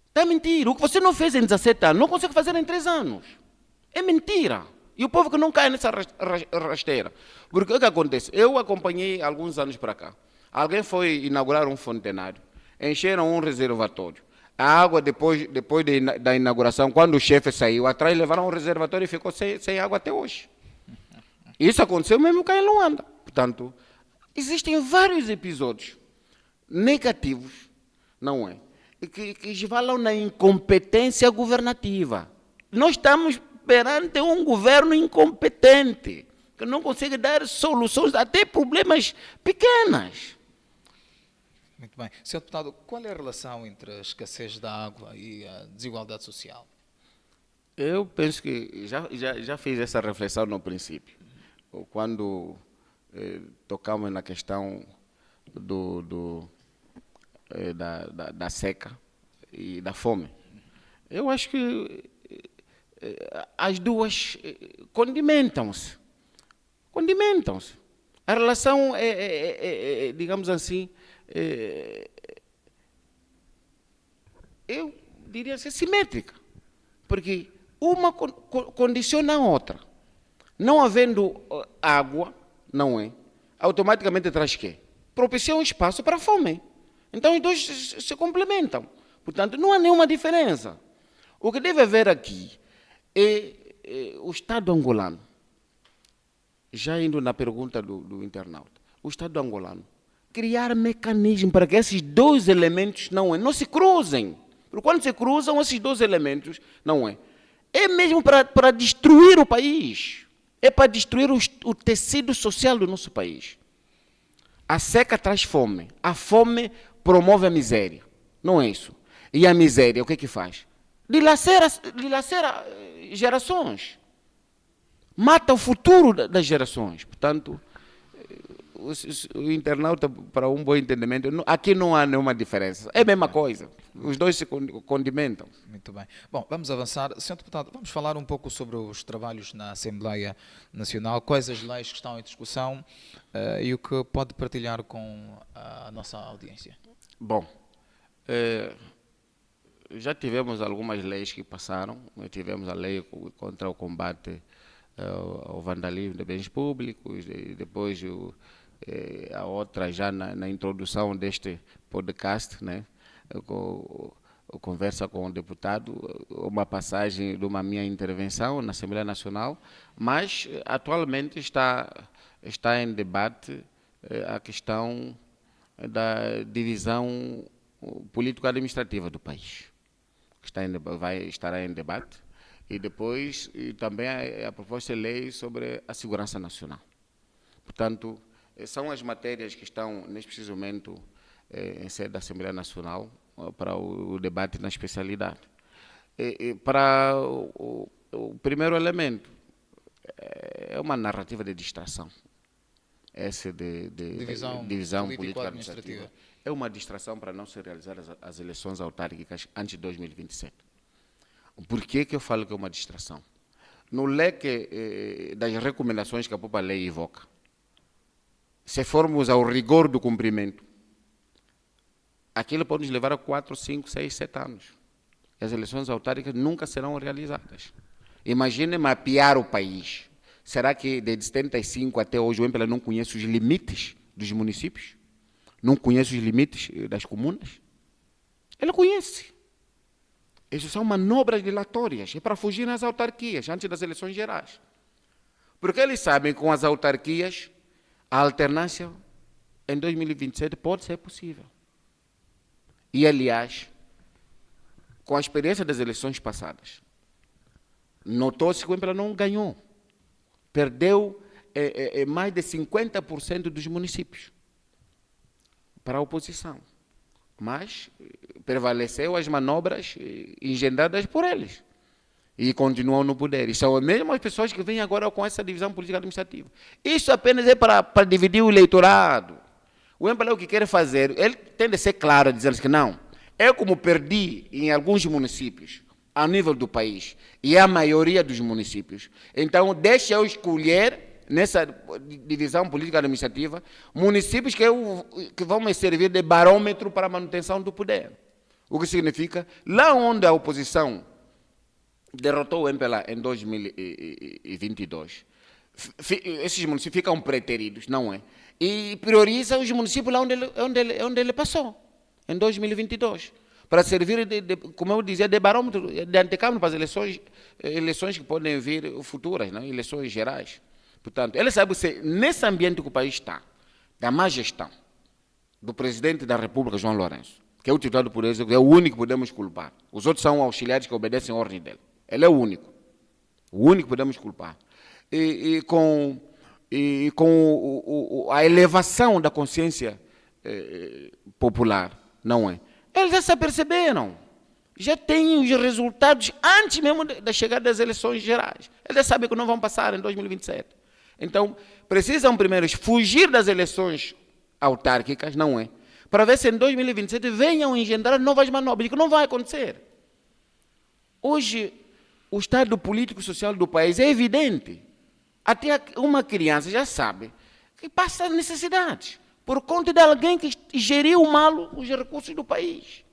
Está a mentir. O que você não fez em 17 anos, não consegue fazer em 3 anos. É mentira. E o povo que não cai nessa rasteira. Porque o que acontece? Eu acompanhei alguns anos para cá. Alguém foi inaugurar um fontenário. Encheram um reservatório. A água, depois da inauguração, quando o chefe saiu atrás, levaram um reservatório e ficou sem água até hoje. Isso aconteceu mesmo cá em Luanda. Portanto, existem vários episódios negativos, não é? Que esvalam na incompetência governativa. Nós estamos perante um governo incompetente, que não consegue dar soluções até problemas pequenas. Muito bem. Senhor Deputado, qual é a relação entre a escassez da água e a desigualdade social? Eu penso que já fiz essa reflexão no princípio, quando tocamos na questão da seca e da fome. Eu acho que as duas condimentam-se. A relação digamos assim, eu diria ser simétrica, porque uma condiciona a outra. Não havendo água, não é? Automaticamente traz quê? Propicia um espaço para a fome. Então os dois se complementam. Portanto, não há nenhuma diferença. O que deve haver aqui é o Estado angolano, já indo na pergunta do internauta, o Estado angolano criar mecanismo para que esses dois elementos não se cruzem. Porque quando se cruzam esses dois elementos, é mesmo para destruir o país. É para destruir o tecido social do nosso país. A seca traz fome. A fome promove a miséria. Não é isso. E a miséria, o que faz? Dilacera gerações. Mata o futuro das gerações. Portanto, o internauta, para um bom entendimento, aqui não há nenhuma diferença. É a mesma coisa. Os dois se condimentam. Muito bem. Bom, vamos avançar. Senhor Deputado, vamos falar um pouco sobre os trabalhos na Assembleia Nacional, quais as leis que estão em discussão e o que pode partilhar com a nossa audiência. Bom, já tivemos algumas leis que passaram. Tivemos a lei contra o combate ao vandalismo de bens públicos, e depois a outra já na introdução deste podcast, né? Conversa com o deputado, uma passagem de uma minha intervenção na Assembleia Nacional, mas atualmente está em debate a questão da divisão político-administrativa do país. Estará em debate. E depois também a proposta de lei sobre a segurança nacional. Portanto, são as matérias que estão, neste preciso momento, em sede da Assembleia Nacional, para o debate na especialidade. Para o primeiro elemento, é uma narrativa de distração. Essa de divisão político-administrativa. É uma distração para não se realizar as eleições autárquicas antes de 2027. Por que eu falo que é uma distração? No leque das recomendações que a própria lei evoca, se formos ao rigor do cumprimento, aquilo pode nos levar a 4, 5, 6, 7 anos. As eleições autárquicas nunca serão realizadas. Imagine mapear o país. Será que de 75 até hoje o MPLA não conhece os limites dos municípios? Não conhece os limites das comunas? Ele conhece. Essas são manobras dilatórias, é para fugir nas autarquias, antes das eleições gerais. Porque eles sabem que com as autarquias, a alternância em 2027 pode ser possível. E, aliás, com a experiência das eleições passadas, notou-se que o MPLA não ganhou. Perdeu mais de 50% dos municípios para a oposição. Mas prevaleceu as manobras engendradas por eles. E continuam no poder. E são as mesmas pessoas que vêm agora com essa divisão política administrativa. Isso apenas é para dividir o eleitorado. O MPLA o que quer fazer, ele tem de ser claro, dizendo que não. É como perdi em alguns municípios, a nível do país, e é a maioria dos municípios. Então, deixa eu escolher, nessa divisão política administrativa, municípios que vão me servir de barômetro para a manutenção do poder. O que significa, lá onde a oposição derrotou o MPLA em 2022, esses municípios ficam preteridos, não é? E prioriza os municípios lá onde ele passou, em 2022, para servir, como eu dizia, de barômetro, de antecâmbio para as eleições que podem vir futuras, né? Eleições gerais. Portanto, ele sabe que nesse ambiente que o país está, da má gestão do presidente da República, João Lourenço, que é o titular do Poder Executivo, é o único que podemos culpar. Os outros são auxiliares que obedecem à ordem dele. Ele é o único que podemos culpar. E com a elevação da consciência popular, não é? Eles já se aperceberam, já têm os resultados antes mesmo da chegada das eleições gerais. Eles já sabem que não vão passar em 2027. Então, precisam primeiro fugir das eleições autárquicas, não é? Para ver se em 2027 venham engendrar novas manobras, que não vai acontecer. Hoje, o estado político e social do país é evidente. Até uma criança já sabe que passa necessidades por conta de alguém que geriu mal os recursos do país.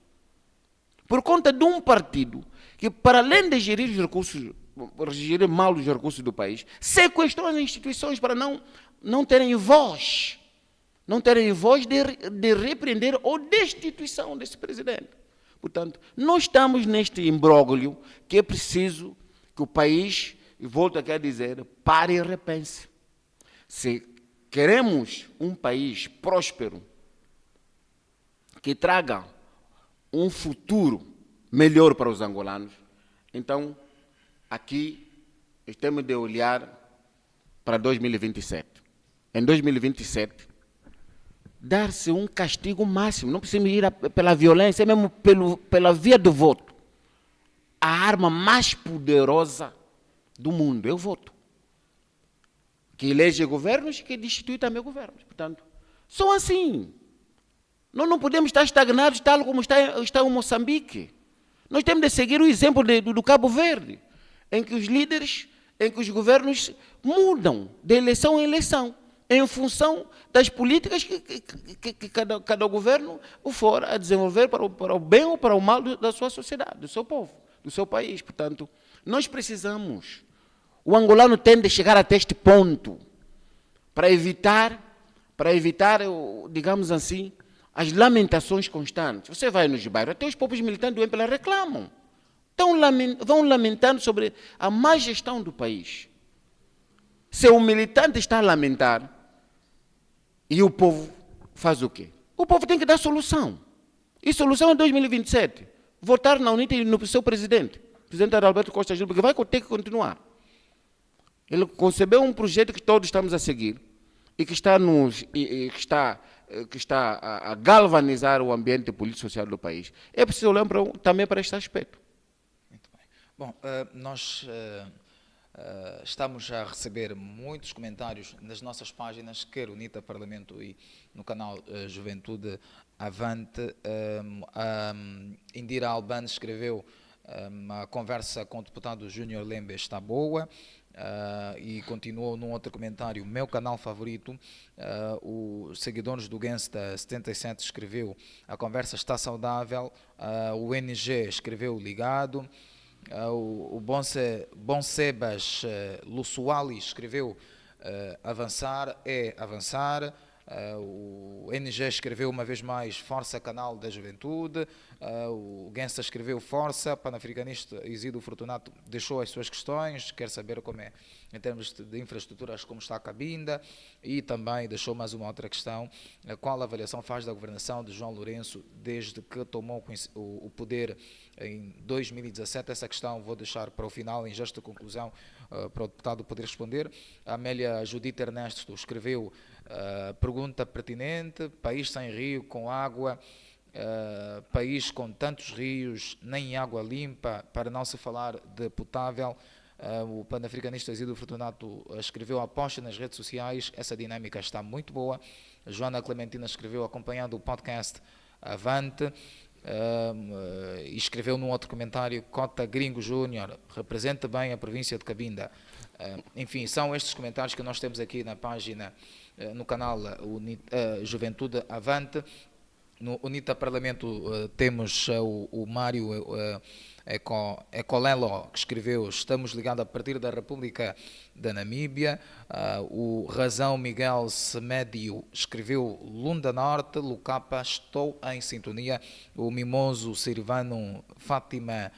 Por conta de um partido que, para além de gerir os recursos, gerir mal os recursos do país, sequestrou as instituições para não terem voz. Não terem voz de repreender ou destituição desse presidente. Portanto, nós estamos neste imbróglio que é preciso que o país, e volto aqui a dizer, pare e repense. Se queremos um país próspero, que traga um futuro melhor para os angolanos, então, aqui, temos de olhar para 2027. Em 2027, dar-se um castigo máximo, não precisa ir pela violência, é mesmo pela via do voto. A arma mais poderosa do mundo é o voto. Que elege governos e que destitui também governos. Portanto, só assim. Nós não podemos estar estagnados tal como está o Moçambique. Nós temos de seguir o exemplo do Cabo Verde, em que os líderes, em que os governos mudam de eleição em eleição, em função das políticas que cada governo o for a desenvolver para o bem ou para o mal da sua sociedade, do seu povo, do seu país. Portanto, nós precisamos. O angolano tem de chegar até este ponto para evitar, digamos assim, as lamentações constantes. Você vai nos bairros, até os povos militantes do MPLA reclamam. Vão lamentando sobre a má gestão do país. Se o militante está a lamentar, e o povo faz o quê? O povo tem que dar solução. E solução é 2027. Votar na UNITA e no seu presidente, presidente Adalberto Costa Júnior, porque vai ter que continuar. Ele concebeu um projeto que todos estamos a seguir e que está a galvanizar o ambiente político e social do país. É preciso olhar também para este aspecto. Muito bem. Bom, nós estamos a receber muitos comentários nas nossas páginas, quer UNITA Parlamento e no canal Juventude Avante. Indira Albano escreveu: a conversa com o deputado Júnior Lembe está boa. E continuou num outro comentário: meu canal favorito. Os seguidores do Gangsta 77 escreveu: a conversa está saudável. O NG escreveu: ligado. O Bonsebas Lusuali escreveu: avançar é avançar. O NG escreveu uma vez mais: força canal da juventude. O Gangsta escreveu: força. Panafricanista Isidro Fortunato deixou as suas questões, quer saber como é em termos de infraestruturas, como está a Cabinda, e também deixou mais uma outra questão: qual a avaliação faz da governação de João Lourenço desde que tomou o poder em 2017? Essa questão vou deixar para o final, em gesto de conclusão, para o deputado poder responder. A Amélia Judite Ernesto escreveu: pergunta pertinente, país sem rio, com água, país com tantos rios, nem água limpa, para não se falar de potável. O panafricanista Isidro Fortunato escreveu: aposta nas redes sociais, essa dinâmica está muito boa. A Joana Clementina escreveu: acompanhando o podcast Avante. E escreveu num outro comentário: Cota Gringo Júnior representa bem a província de Cabinda. Enfim, são estes comentários que nós temos aqui na página, no canal Juventude Avante. No UNITA Parlamento temos o Mário Ecolelo, que escreveu: estamos ligados a partir da República da Namíbia. O Razão Miguel Semédio escreveu: Lunda Norte, Lucapa, estou em sintonia. O Mimoso Silvano Fátima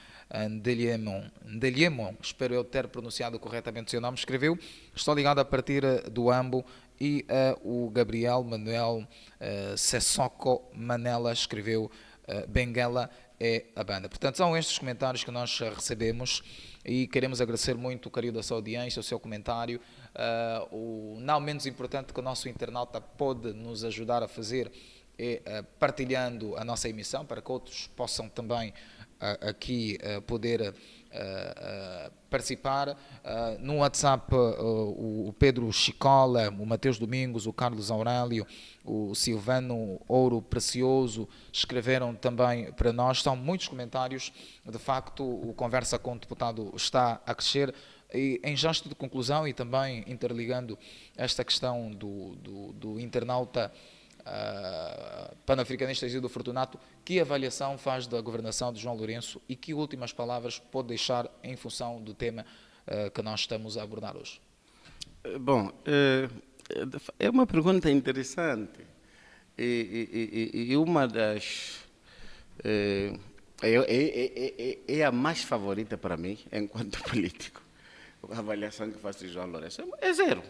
Ndeliemon, espero eu ter pronunciado corretamente o seu nome, escreveu: estou ligado a partir do Ambo. E o Gabriel Manuel Sessoko Manela escreveu: Benguela é a banda. Portanto, são estes comentários que nós recebemos e queremos agradecer muito o carinho da sua audiência, o seu comentário. O não menos importante que o nosso internauta pode nos ajudar a fazer é partilhando a nossa emissão para que outros possam também aqui poder participar. No WhatsApp, o Pedro Chicola, o Mateus Domingos, o Carlos Aurélio, o Silvano Ouro Precioso escreveram também para nós. São muitos comentários. De facto, o Conversa com o Deputado está a crescer. E, em gesto de conclusão e também interligando esta questão do internauta panafricanista Isildo Fortunato, que avaliação faz da governação de João Lourenço e que últimas palavras pode deixar em função do tema que nós estamos a abordar hoje? Bom, é uma pergunta interessante e uma das... é a mais favorita para mim, enquanto político. A avaliação que faço de João Lourenço é zero.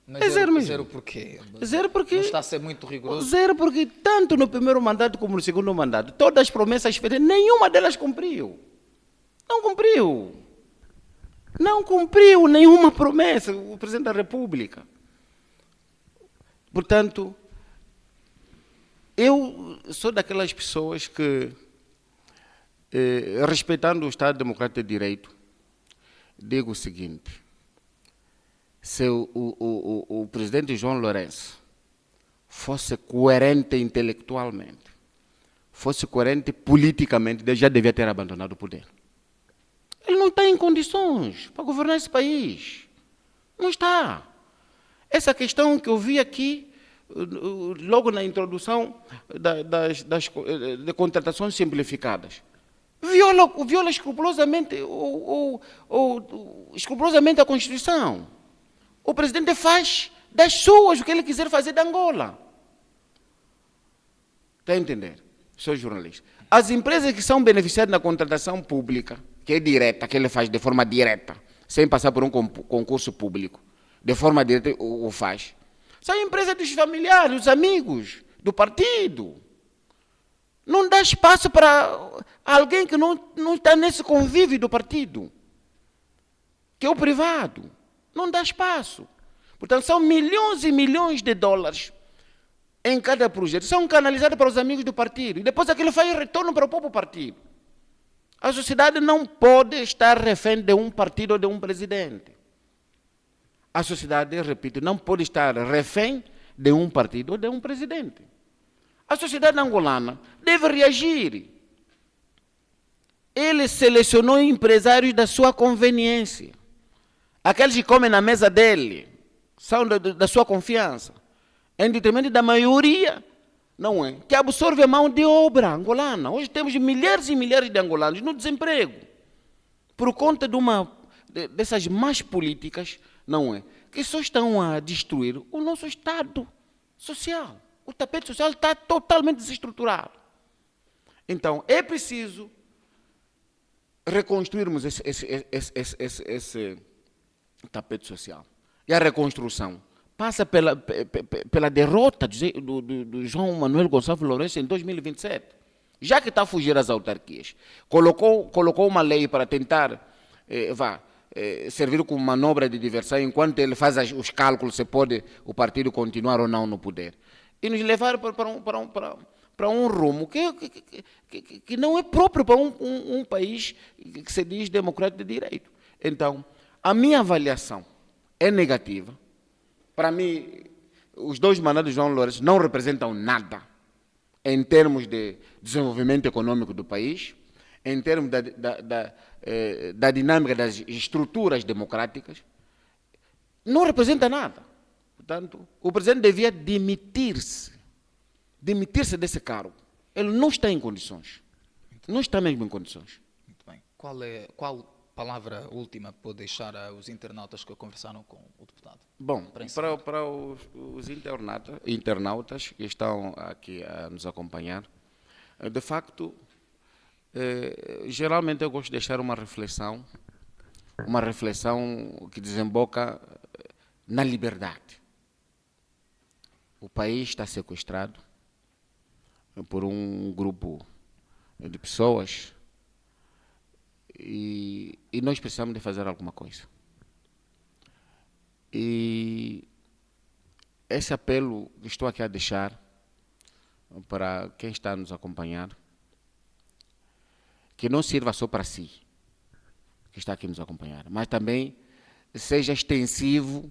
Mas é zero mesmo. Zero por quê? Zero porque... Não está a ser muito rigoroso? Zero porque tanto no primeiro mandato como no segundo mandato, todas as promessas feitas, nenhuma delas cumpriu. Não cumpriu. Não cumpriu nenhuma promessa o Presidente da República. Portanto, eu sou daquelas pessoas que, respeitando o Estado Democrático de Direito, digo o seguinte: se o presidente João Lourenço fosse coerente intelectualmente, fosse coerente politicamente, ele já devia ter abandonado o poder. Ele não está em condições para governar esse país. Não está. Essa questão que eu vi aqui, logo na introdução das contratações simplificadas, viola escrupulosamente, escrupulosamente a Constituição. O presidente faz das suas o que ele quiser fazer da Angola. Está a entender? Sou jornalista. As empresas que são beneficiadas na contratação pública, que é direta, que ele faz de forma direta, sem passar por um concurso público, de forma direta o faz, são empresas dos familiares, dos amigos, do partido. Não dá espaço para alguém que não está nesse convívio do partido, que é o privado. Não dá espaço. Portanto, são milhões e milhões de dólares em cada projeto. São canalizados para os amigos do partido. E depois aquilo faz retorno para o próprio partido. A sociedade não pode estar refém de um partido ou de um presidente. A sociedade, repito, não pode estar refém de um partido ou de um presidente. A sociedade angolana deve reagir. Ele selecionou empresários da sua conveniência. Aqueles que comem na mesa dele são da sua confiança, em detrimento da maioria, não é? Que absorve a mão de obra angolana. Hoje temos milhares e milhares de angolanos no desemprego, por conta dessas más políticas, não é? Que só estão a destruir o nosso Estado social. O tapete social está totalmente desestruturado. Então, é preciso reconstruirmos esse tapete social. E a reconstrução passa pela derrota do João Manuel Gonçalves Lourenço em 2027. Já que está a fugir às autarquias, colocou uma lei para tentar servir como manobra de diversão, enquanto ele faz os cálculos se pode o partido continuar ou não no poder. E nos levar para um rumo que não é próprio para um país que se diz democrático de direito. Então, a minha avaliação é negativa. Para mim, os dois mandatos de João Lourenço não representam nada em termos de desenvolvimento econômico do país, em termos da dinâmica das estruturas democráticas. Não representa nada. Portanto, o presidente devia demitir-se desse cargo. Ele não está em condições. Não está mesmo em condições. Muito bem. Qual palavra última pode deixar aos internautas que conversaram com o deputado? Bom, para os internautas que estão aqui a nos acompanhar, de facto, geralmente eu gosto de deixar uma reflexão que desemboca na liberdade. O país está sequestrado por um grupo de pessoas e nós precisamos de fazer alguma coisa. E esse apelo que estou aqui a deixar para quem está a nos acompanhar, que não sirva só para si, que está aqui a nos acompanhar, mas também seja extensivo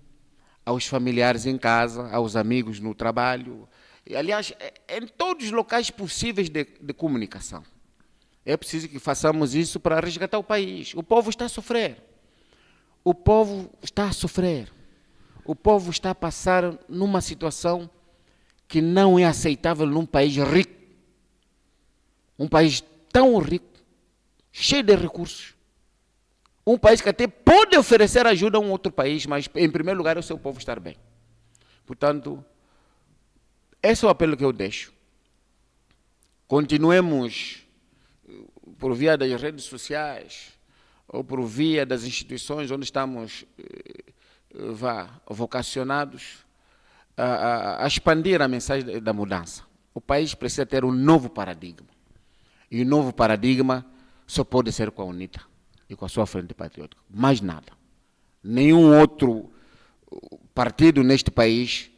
aos familiares em casa, aos amigos no trabalho, e, aliás, em todos os locais possíveis de comunicação. É preciso que façamos isso para resgatar o país. O povo está a sofrer. O povo está a sofrer. O povo está a passar numa situação que não é aceitável num país rico. Um país tão rico, cheio de recursos. Um país que até pode oferecer ajuda a um outro país, mas, em primeiro lugar, é o seu povo estar bem. Portanto, esse é o apelo que eu deixo. Continuemos, por via das redes sociais, ou por via das instituições onde estamos vocacionados, a expandir a mensagem da mudança. O país precisa ter um novo paradigma. E o novo paradigma só pode ser com a UNITA e com a sua frente patriótica. Mais nada. Nenhum outro partido neste país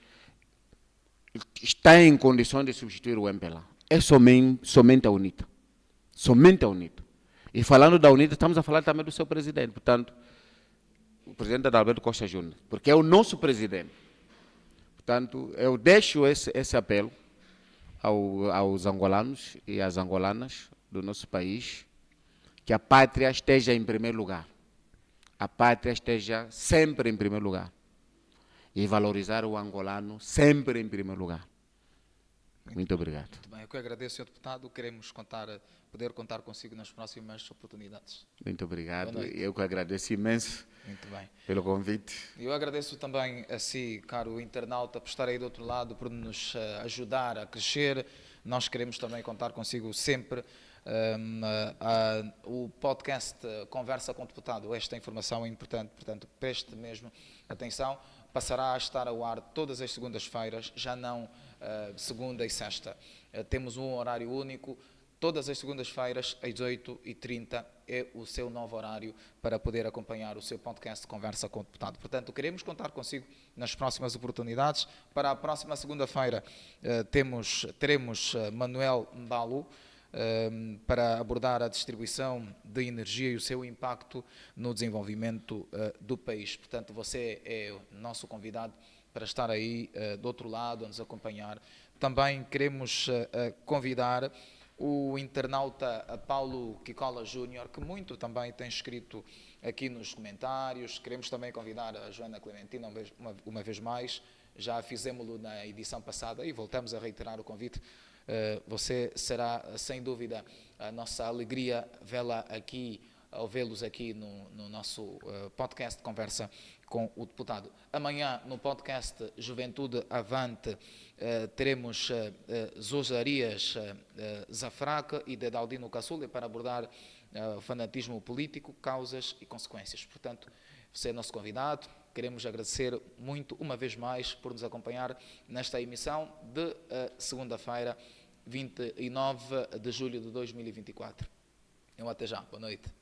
está em condições de substituir o MPLA. É somente a UNITA. Somente a UNITA. E falando da UNITA, estamos a falar também do seu presidente. Portanto, o presidente Adalberto Costa Júnior, porque é o nosso presidente. Portanto, eu deixo esse apelo aos angolanos e às angolanas do nosso país, que a pátria esteja em primeiro lugar. A pátria esteja sempre em primeiro lugar. E valorizar o angolano sempre em primeiro lugar. Muito obrigado. Muito bem, eu que agradeço, Sr. Deputado. Queremos poder contar consigo nas próximas oportunidades. Muito obrigado. Eu que agradeço imenso. Muito bem. Pelo convite. Eu agradeço também a si, caro internauta, por estar aí do outro lado, por nos ajudar a crescer. Nós queremos também contar consigo sempre. O podcast Conversa com o Deputado, esta informação é importante, portanto, preste mesmo atenção. Passará a estar ao ar todas as segundas-feiras, já não segunda e sexta. Temos um horário único. Todas as segundas-feiras, às 8h30, é o seu novo horário para poder acompanhar o seu podcast Conversa com o Deputado. Portanto, queremos contar consigo nas próximas oportunidades. Para a próxima segunda-feira, teremos Manuel Mbalo para abordar a distribuição de energia e o seu impacto no desenvolvimento do país. Portanto, você é o nosso convidado para estar aí do outro lado, a nos acompanhar. Também queremos convidar o internauta Paulo Kikola Júnior, que muito também tem escrito aqui nos comentários. Queremos também convidar a Joana Clementina uma vez mais. Já fizemos-lo na edição passada e voltamos a reiterar o convite. Você será, sem dúvida, a nossa alegria vê-los aqui no nosso podcast Conversa com o Deputado. Amanhã, no podcast Juventude Avante, teremos Zosarias Zafraca e Dedaldino Caçula para abordar fanatismo político, causas e consequências. Portanto, você é nosso convidado. Queremos agradecer muito, uma vez mais, por nos acompanhar nesta emissão de segunda-feira, 29 de julho de 2024. Até já. Boa noite.